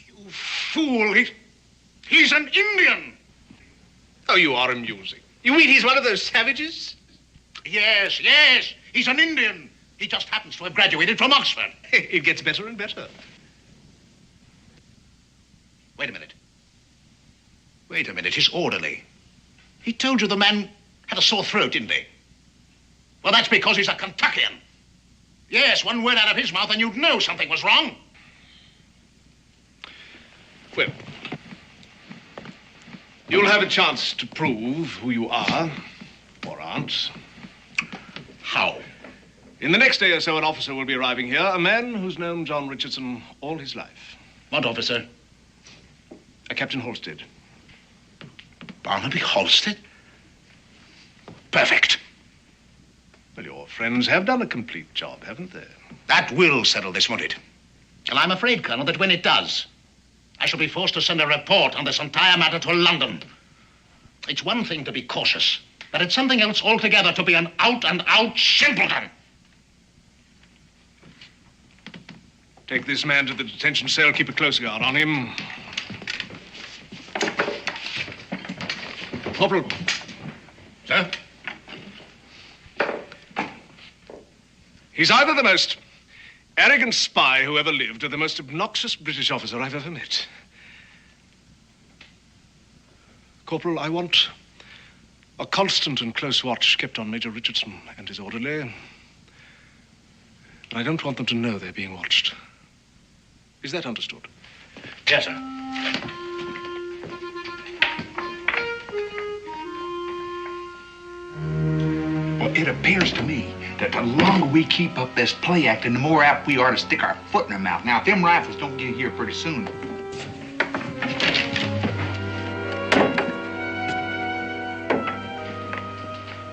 You fool. He's an Indian.
Oh, you are amusing. You mean he's one of those savages?
Yes, yes. He's an Indian. He just happens to have graduated from Oxford.
It gets better and better.
Wait a minute. Wait a minute. His orderly. He told you the man had a sore throat, didn't he? Well, that's because he's a Kentuckian. Yes, one word out of his mouth and you'd know something was wrong.
Well, You'll have a chance to prove who you are, or aren't.
How?
In the next day or so, an officer will be arriving here, a man who's known John Richardson all his life.
What officer?
A Captain Halstead.
Barnaby Halstead? Perfect.
Well, your friends have done a complete job, haven't they?
That will settle this, won't it? And I'm afraid, Colonel, that when it does, I shall be forced to send a report on this entire matter to London. It's one thing to be cautious, but it's something else altogether to be an out-and-out simpleton.
Take this man to the detention cell. Keep a close guard on him. Corporal.
Sir?
He's either the most arrogant spy who ever lived or the most obnoxious British officer I've ever met. Corporal, I want a constant and close watch kept on Major Richardson and his orderly. But I don't want them to know they're being watched. Is that understood?
Yes, sir.
Well, it appears to me that the longer we keep up this play acting, the more apt we are to stick our foot in their mouth. Now, if them rifles don't get here pretty soon.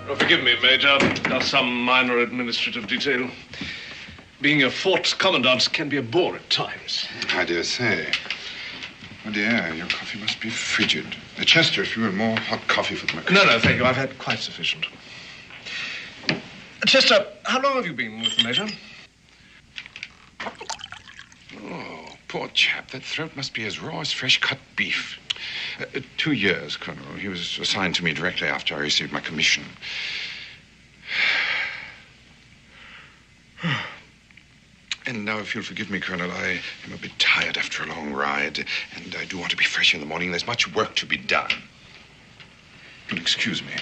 Oh, forgive me, Major. Just some minor administrative detail. Being a fort's commandant can be a bore at times.
I dare say. Oh, dear, your coffee must be frigid. Chester, if you will, more hot coffee for the McCoy.
No, thank you. I've had quite sufficient. Chester, how long have you been with the Major?
Oh, poor chap. That throat must be as raw as fresh-cut beef. 2 years, Colonel. He was assigned to me directly after I received my commission. And now, if you'll forgive me, Colonel, I am a bit tired after a long ride, and I do want to be fresh in the morning. There's much work to be done. You'll excuse me.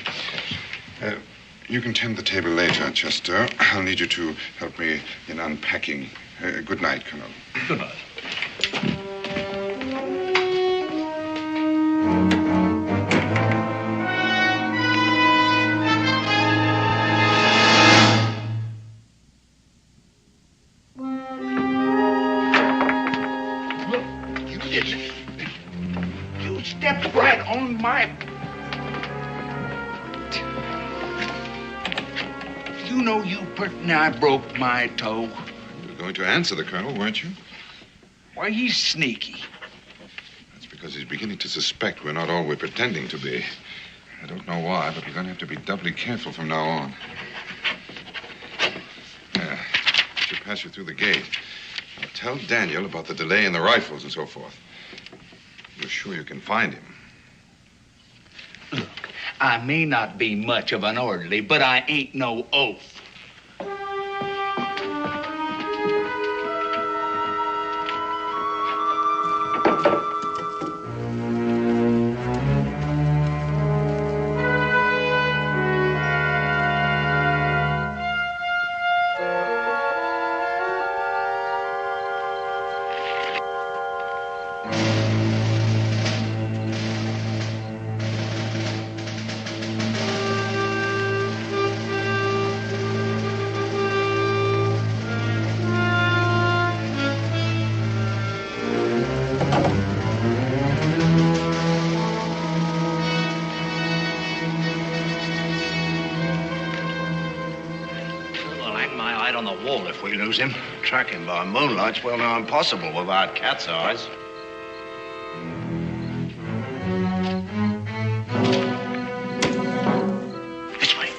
You can tend the table later, Chester. I'll need you to help me in unpacking. Good night, Colonel.
Good night.
You stepped right on my... You know you pretty nigh broke my toe.
You were going to answer the Colonel, weren't you?
Why, he's sneaky.
That's because he's beginning to suspect we're not all we're pretending to be. I don't know why, but we're going to have to be doubly careful from now on. I should pass you through the gate. Now, tell Daniel about the delay in the rifles and so forth. You're sure you can find him?
Look, I may not be much of an orderly, but I ain't no oaf.
Lose him. Track him by moonlight's well now impossible without cat's eyes.
This way.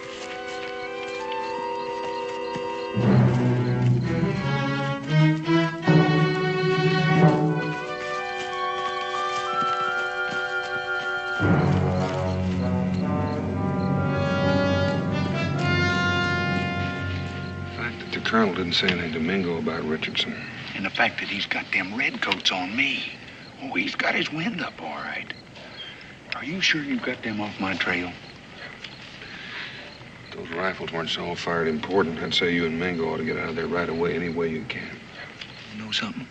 The Colonel didn't say anything to Mingo about Richardson.
And the fact that he's got them redcoats on me. Oh, he's got his wind up all right. Are you sure you got them off my trail?
If those rifles weren't so fired important, I'd say you and Mingo ought to get out of there right away any way you can.
You know something?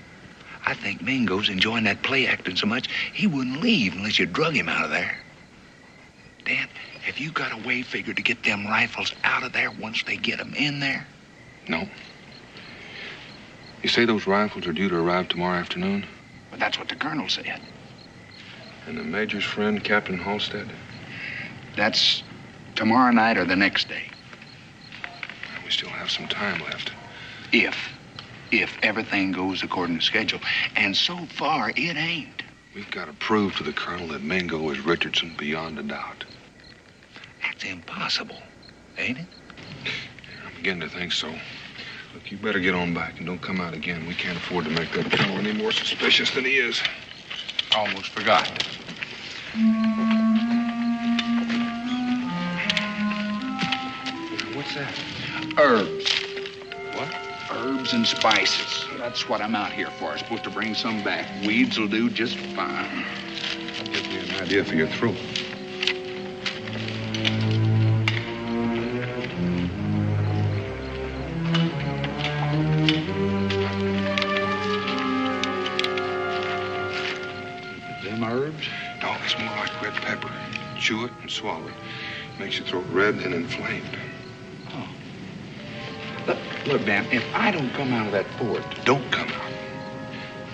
I think Mingo's enjoying that play acting so much, he wouldn't leave unless you drug him out of there.
Dan, have you got a way figured to get them rifles out of there once they get them in there?
No. You say those rifles are due to arrive tomorrow afternoon?
But that's what the colonel said.
And the major's friend, Captain Halstead?
That's tomorrow night or the next day.
We still have some time left.
If everything goes according to schedule. And so far, it ain't.
We've got to prove to the colonel that Mingo is Richardson beyond a doubt.
That's impossible, ain't it?
I'm beginning to think so. Look, you better get on back and don't come out again. We can't afford to make that fellow any more suspicious than he is.
Almost forgot.
What's that?
Herbs.
What?
Herbs and spices. That's what I'm out here for. I'm supposed to bring some back. Weeds will do just fine.
I'll give you an idea for your throat.
Them herbs?
No, it's more like red pepper. Chew it and swallow it. Makes your throat red and inflamed.
Look, Dan, if I don't come out of that fort...
Don't come out.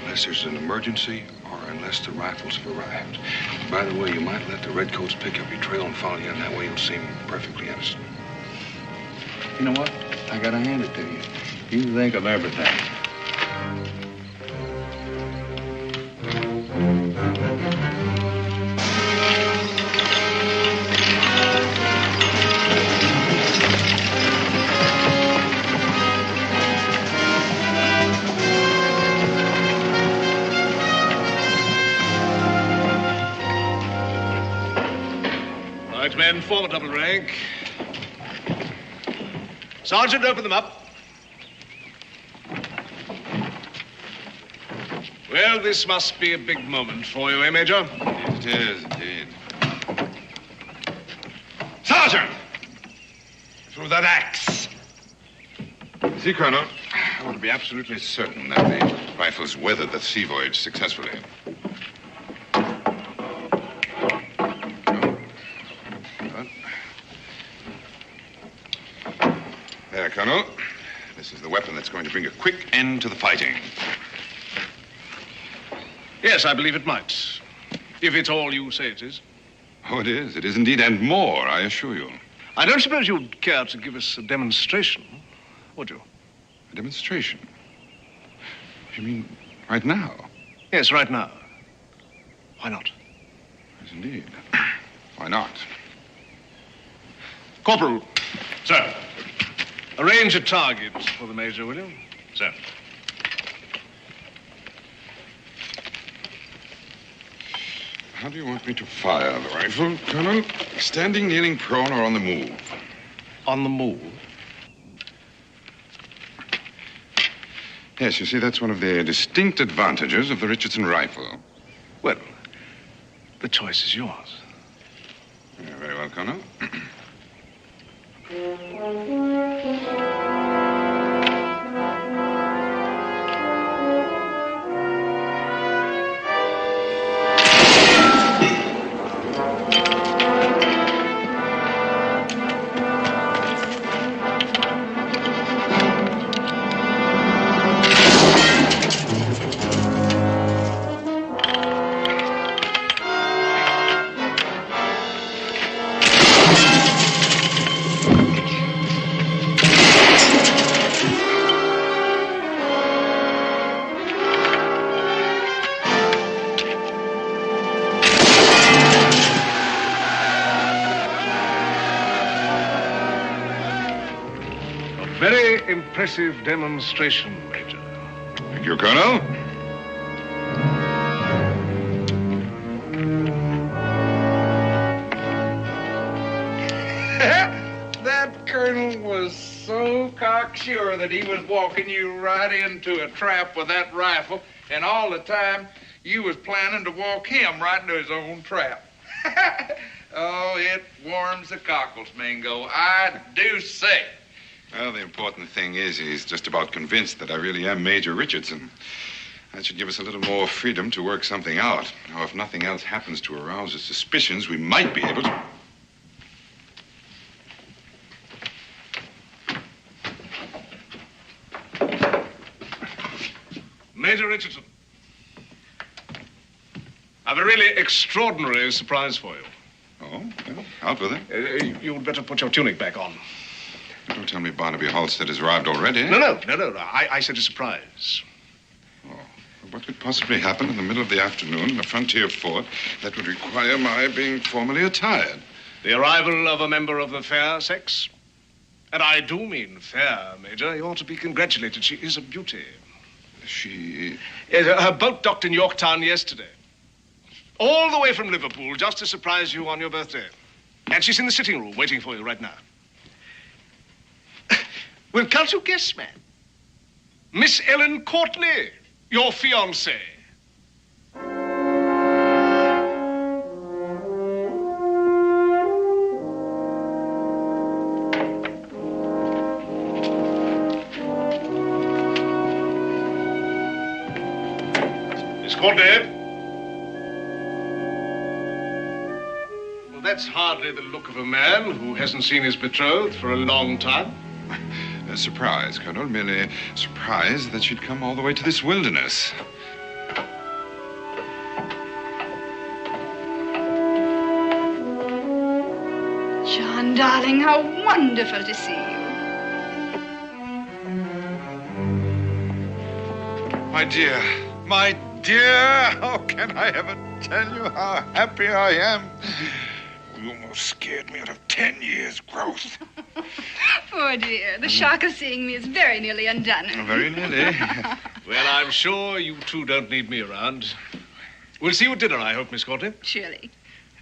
Unless there's an emergency or unless the rifles have arrived. By the way, you might let the redcoats pick up your trail and follow you, and that way you'll seem perfectly innocent.
You know what? I gotta hand it to you. You think of everything.
Men, form a double rank. Sergeant, open them up. Well, this must be a big moment for you, eh, Major?
It is, indeed.
Sergeant! Through that axe.
See, Colonel, I want to be absolutely certain that the rifles weathered the sea voyage successfully. There, Colonel. This is the weapon that's going to bring a quick end to the fighting.
Yes, I believe it might. If it's all you say it is.
Oh, it is. It is indeed, and more, I assure you.
I don't suppose you'd care to give us a demonstration, would you?
A demonstration? You mean right now?
Yes, right now. Why not?
Yes, indeed. Why not?
Corporal. Sir. Arrange a target for the Major, will you? Sir.
How do you want me to fire the rifle, Colonel? Standing, kneeling, prone, or on the move?
On the move?
Yes, you see, that's one of the distinct advantages of the Richardson rifle.
Well, the choice is yours.
Yeah, very well, Colonel.
Impressive demonstration, Major.
Thank you, Colonel.
That colonel was so cocksure that he was walking you right into a trap with that rifle, and all the time you was planning to walk him right into his own trap. Oh, it warms the cockles, Mingo. I do say.
Well, the important thing is he's just about convinced that I really am Major Richardson. That should give us a little more freedom to work something out. Now, if nothing else happens to arouse his suspicions, we might be able to...
Major Richardson. I've a really extraordinary surprise for you.
Oh, well, out with it.
You'd better put your tunic back on.
Don't tell me Barnaby Halstead has arrived already.
No. I said a surprise.
What could possibly happen in the middle of the afternoon in a frontier fort that would require my being formally attired?
The arrival of a member of the fair sex. And I do mean fair, Major. You ought to be congratulated. She is a beauty.
She...
Yes, her boat docked in Yorktown yesterday. All the way from Liverpool, just to surprise you on your birthday. And she's in the sitting room waiting for you right now. Well, can't you guess, man? Miss Ellen Courtney, your fiancée. Miss Courtney? Well, that's hardly the look of a man who hasn't seen his betrothed for a long time.
A surprise, Colonel. Merely surprised that she'd come all the way to this wilderness.
John, darling, how wonderful to see you.
My dear, how can I ever tell you how happy I am? You almost scared me out of 10 years' growth.
Poor dear. The shock of seeing me is very nearly undone.
Very nearly.
Well, I'm sure you two don't need me around. We'll see you at dinner, I hope, Miss Courtney.
Surely.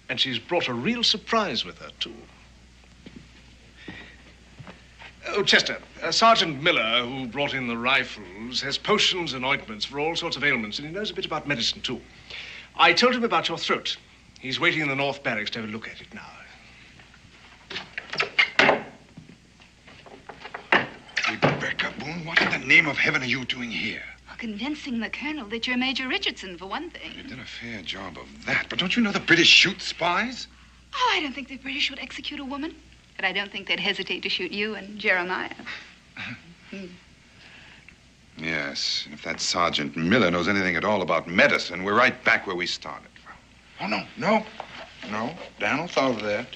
And she's brought a real surprise with her, too. Oh, Chester, Sergeant Miller, who brought in the rifles, has potions and ointments for all sorts of ailments, and he knows a bit about medicine, too. I told him about your throat. He's waiting in the North Barracks to have a look at it now.
Rebecca Boone, what in the name of heaven are you doing here?
Well, convincing the colonel that you're Major Richardson, for one thing.
You did a fair job of that, but don't you know the British shoot spies?
Oh, I don't think the British would execute a woman. But I don't think they'd hesitate to shoot you and Jeremiah.
Yes, and if that Sergeant Miller knows anything at all about medicine, we're right back where we started.
Oh, no. Daniel thought of that.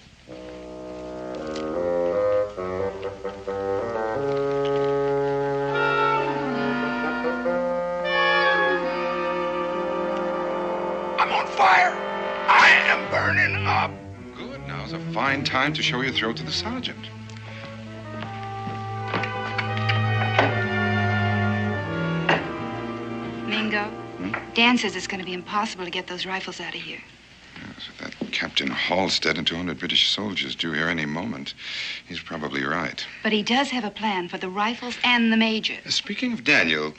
I'm on fire. I am burning up. Good. Now's a fine time to show your throat to the sergeant.
Mingo, Dan says it's going to be impossible to get those rifles out of here.
Yes, with that Captain Halstead and 200 British soldiers due here any moment, he's probably right.
But he does have a plan for the rifles and the major.
Speaking of Daniel...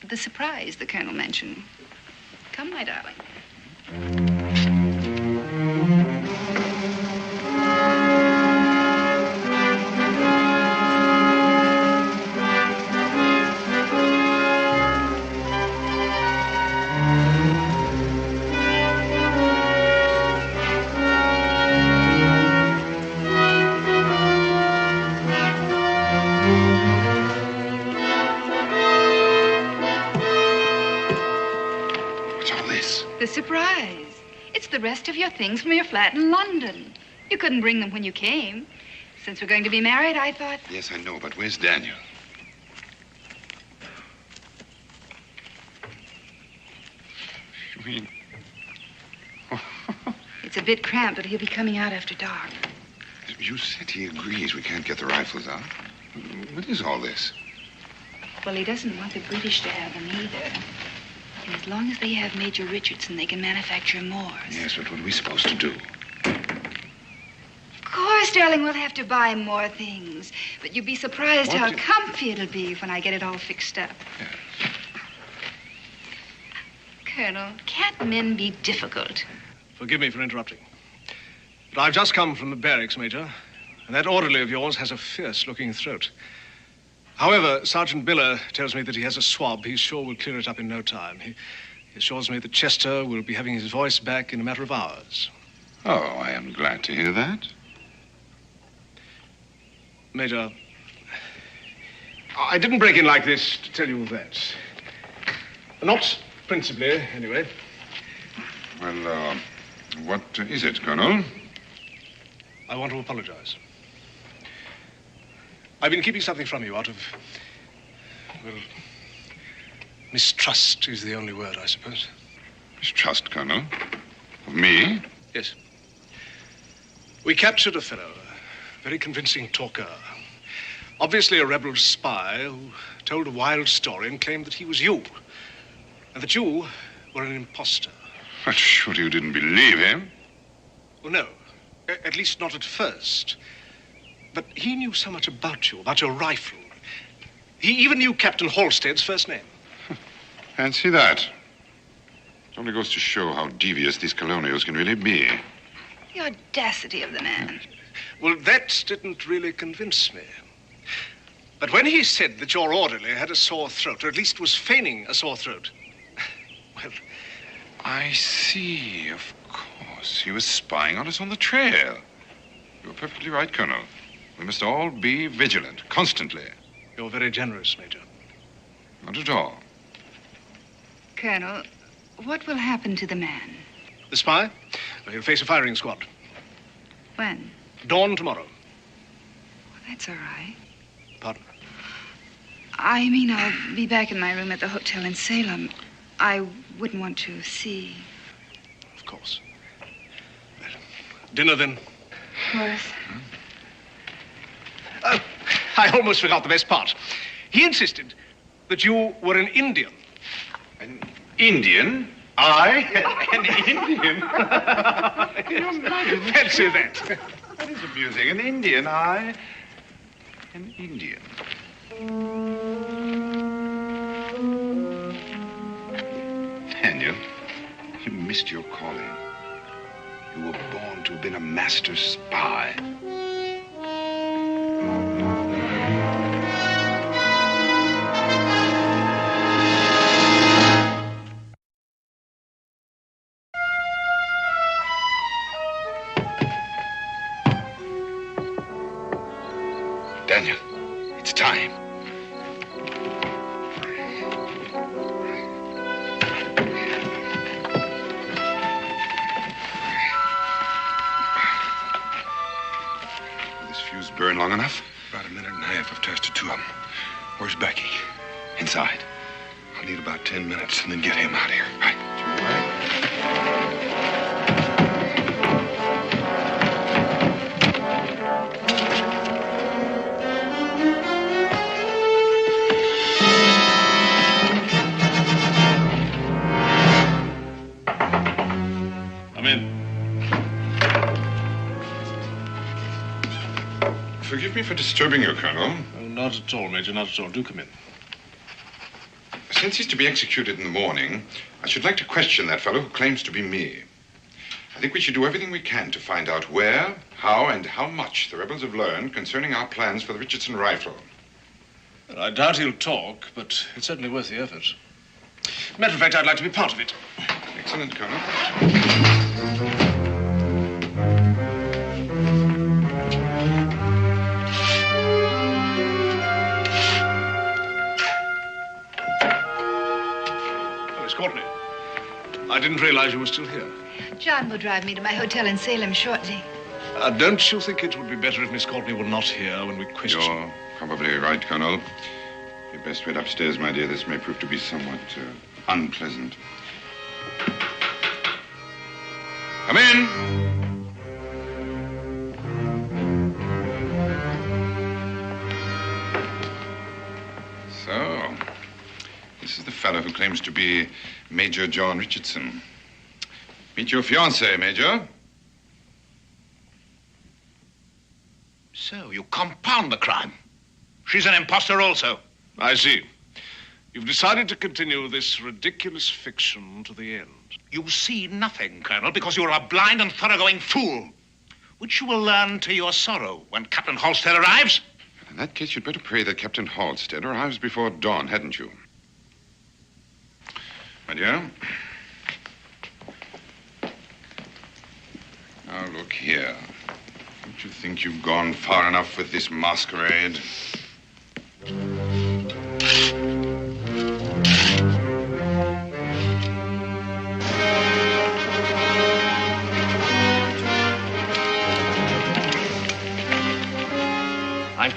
The surprise the colonel mentioned. Come, my darling. The surprise. It's the rest of your things from your flat in London. You couldn't bring them when you came. Since we're going to be married, I thought...
Yes, I know, but where's Daniel? You mean...
It's a bit cramped, but he'll be coming out after dark.
You said he agrees we can't get the rifles out. What is all this?
Well, he doesn't want the British to have them either. And as long as they have Major Richardson, they can manufacture more.
Yes, but what are we supposed to do?
Of course, darling, we'll have to buy more things. But you'd be surprised how comfy it'll be when I get it all fixed up.
Yes.
Colonel, can't men be difficult?
Forgive me for interrupting. But I've just come from the barracks, Major, and that orderly of yours has a fierce-looking throat. However, Sergeant Miller tells me that he has a swab he's sure will clear it up in no time. He assures me that Chester will be having his voice back in a matter of hours.
Oh, I am glad to hear that.
Major, I didn't break in like this to tell you that. Not principally, anyway.
Well, what is it, Colonel?
I want to apologize. I've been keeping something from you out of, well, mistrust is the only word, I suppose.
Mistrust, Colonel? Of me?
Yes. We captured a fellow, a very convincing talker. Obviously a rebel spy who told a wild story and claimed that he was you. And that you were an imposter.
But surely you didn't believe him?
Well, no. At least not at first. But he knew so much about you, about your rifle. He even knew Captain Halstead's first name.
Fancy that. It only goes to show how devious these colonials can really be.
The audacity of the man.
Well, that didn't really convince me. But when he said that your orderly had a sore throat, or at least was feigning a sore throat, well...
I see, of course. He was spying on us on the trail. You're perfectly right, Colonel. We must all be vigilant, constantly.
You're very generous, Major.
Not at all.
Colonel, what will happen to the man?
The spy? Well, he'll face a firing squad.
When?
Dawn tomorrow.
Well, that's all right.
Pardon?
I mean, I'll be back in my room at the hotel in Salem. I wouldn't want to see.
Of course. Well, dinner, then?
Horace.
Oh, I almost forgot the best part. He insisted that you were an Indian.
An Indian? I? An Indian? Can you imagine?
Fancy that.
That is amusing. An Indian, I? An Indian. Daniel, you missed your calling. You were born to have been a master spy. Daniel, it's time. Will this fuse burn long enough?
About a minute and a half. I've tested 2 of them. Where's Becky?
Inside.
I'll need about 10 minutes and then get him out of here.
Right.
Come in.
Forgive me for disturbing you, Colonel.
Oh, not at all, Major, not at all. Do come in.
Since he's to be executed in the morning, I should like to question that fellow who claims to be me. I think we should do everything we can to find out where, how, and how much the rebels have learned concerning our plans for the Richardson rifle.
Well, I doubt he'll talk, but it's certainly worth the effort. Matter of fact, I'd like to be part of it.
Excellent, Colonel.
Miss Courtney, I didn't realize you were still here.
John will drive me to my hotel in Salem shortly.
Don't you think it would be better if Miss Courtney were not here when we question?
You're probably right, Colonel. You'd best wait upstairs, my dear. This may prove to be somewhat unpleasant. Come in. So, this is the fellow who claims to be Major John Richardson. Meet your fiancée, Major.
So, you compound the crime. She's an imposter also.
I see. You've decided to continue this ridiculous fiction to the end.
You see nothing, Colonel, because you're a blind and thoroughgoing fool, which you will learn to your sorrow when Captain Halstead arrives.
In that case, you'd better pray that Captain Halstead arrives before dawn, hadn't you? My dear. Now, look here. Don't you think you've gone far enough with this masquerade?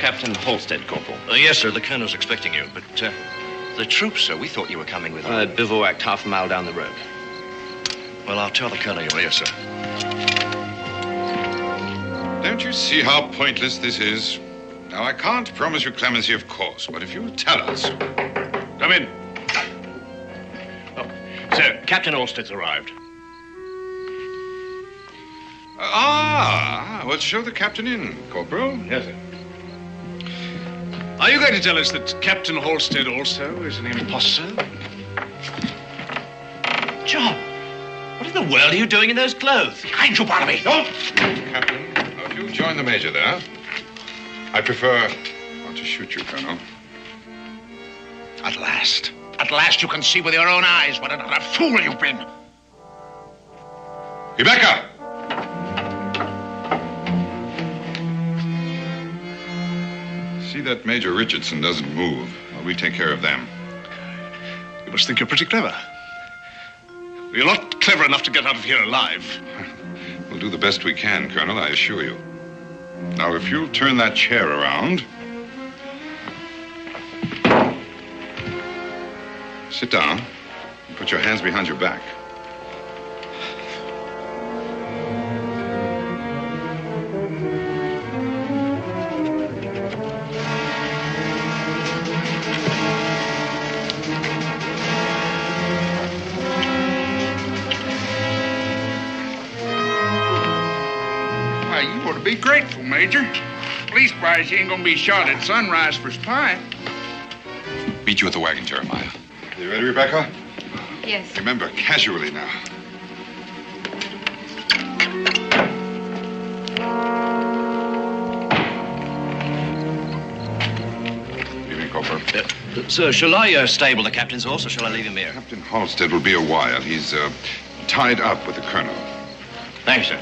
Captain Halstead, Corporal.
Yes, sir. The colonel's expecting you. But the troops, sir, we thought you were coming with them.
Bivouacked half a mile down the road.
Well, I'll tell the colonel you're here, sir.
Don't you see how pointless this is? Now, I can't promise you clemency, of course, but if you tell us...
Come in. Oh, sir, Captain Halstead's arrived.
Well, show the captain in, Corporal.
Yes, sir. Are you going to tell us that Captain Halstead also is an imposter?
John, what in the world are you doing in those clothes?
Behind you, Barnaby!
Don't! Captain, if you join the major there, I prefer not to shoot you, Colonel.
At last you can see with your own eyes what a fool you've been.
Rebecca! See that Major Richardson doesn't move, while we take care of them.
You must think you're pretty clever. You're not clever enough to get out of here alive.
We'll do the best we can, Colonel, I assure you. Now, if you'll turn that chair around... Sit down and put your hands behind your back.
Why, you ought to be grateful, Major. Leastwise, you ain't gonna be shot at sunrise for spying.
Meet you at the wagon, Jeremiah. You ready, Rebecca?
Yes.
Remember, casually now. Evening, Corporal.
Sir, shall I stable the captain's horse, or shall I leave him here?
Captain Halstead will be a while. He's tied up with the colonel.
Thanks, sir.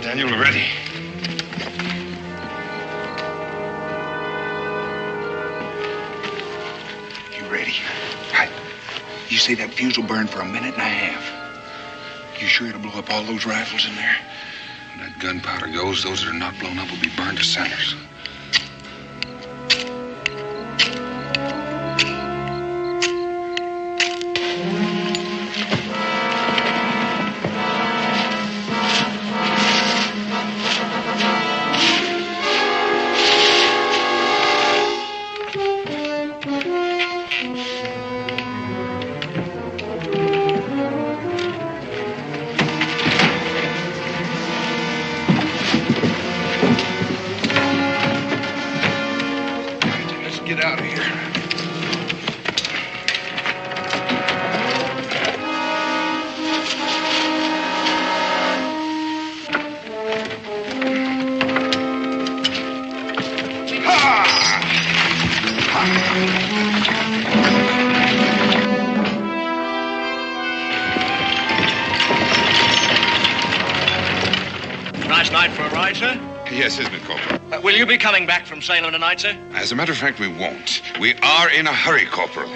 Daniel, we're ready.
You ready? Right. You say that fuse will burn for a minute and a half. You sure it'll blow up all those rifles in there?
When that gunpowder goes, those that are not blown up will be burned to cinders.
Get out of here.
Nice night for a ride, sir?
Yes, isn't it, Corporal?
Will you be coming back from Salem tonight, sir?
As a matter of fact, we won't. We are in a hurry, Corporal.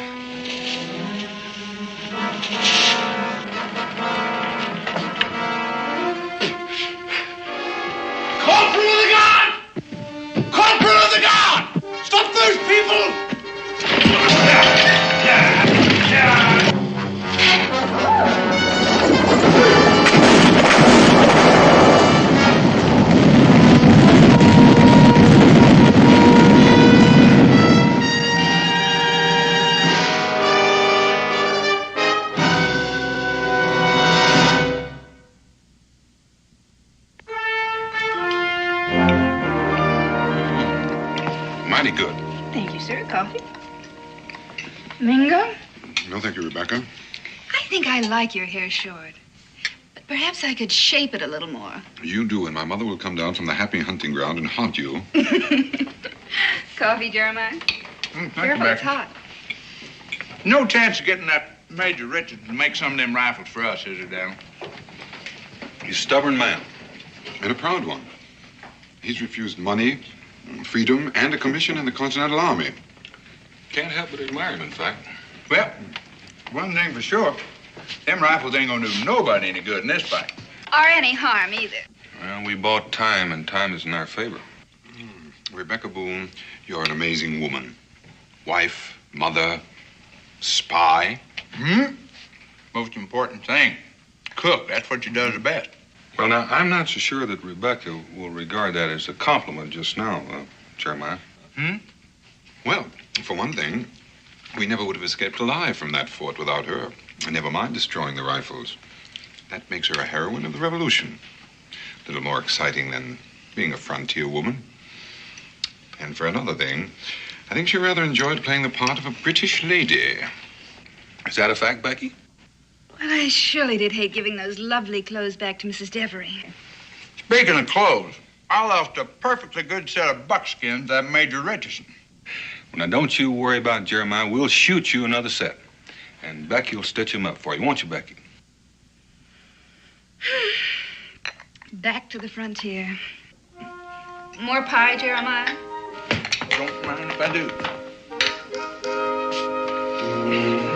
Corporal of the Guard! Corporal of the Guard! Stop those people!
Mighty good.
Thank you, sir. Coffee? Mingo?
No, thank you, Rebecca.
I think I like your hair short. But perhaps I could shape it a little more.
You do, and my mother will come down from the happy hunting ground and haunt you.
Coffee, Jeremiah?
Thank
Careful,
you,
it's hot.
No chance of getting that Major Richard to make some of them rifles for us, is there, Daniel?
He's a stubborn man. And a proud one. He's refused money, freedom, and a commission in the Continental Army. Can't help but admire him, in fact.
Well, one thing for sure, them rifles ain't gonna do nobody any good in this fight.
Or any harm, either.
Well, we bought time, and time is in our favor. Rebecca Boone, you're an amazing woman. Wife, mother, spy.
Most important thing, cook. That's what she does the best.
Well, now, I'm not so sure that Rebecca will regard that as a compliment just now, Jeremiah. Well, for one thing, we never would have escaped alive from that fort without her. Never mind destroying the rifles. That makes her a heroine of the Revolution. A little more exciting than being a frontier woman. And for another thing, I think she rather enjoyed playing the part of a British lady. Is that a fact, Becky?
Well, I surely did hate giving those lovely clothes back to Mrs. Devery.
Speaking of clothes, I lost a perfectly good set of buckskins at Major Richardson.
Well, now, don't you worry about Jeremiah. We'll shoot you another set. And Becky will stitch them up for you, won't you, Becky?
Back to the frontier. More pie, Jeremiah?
Don't mind if I do.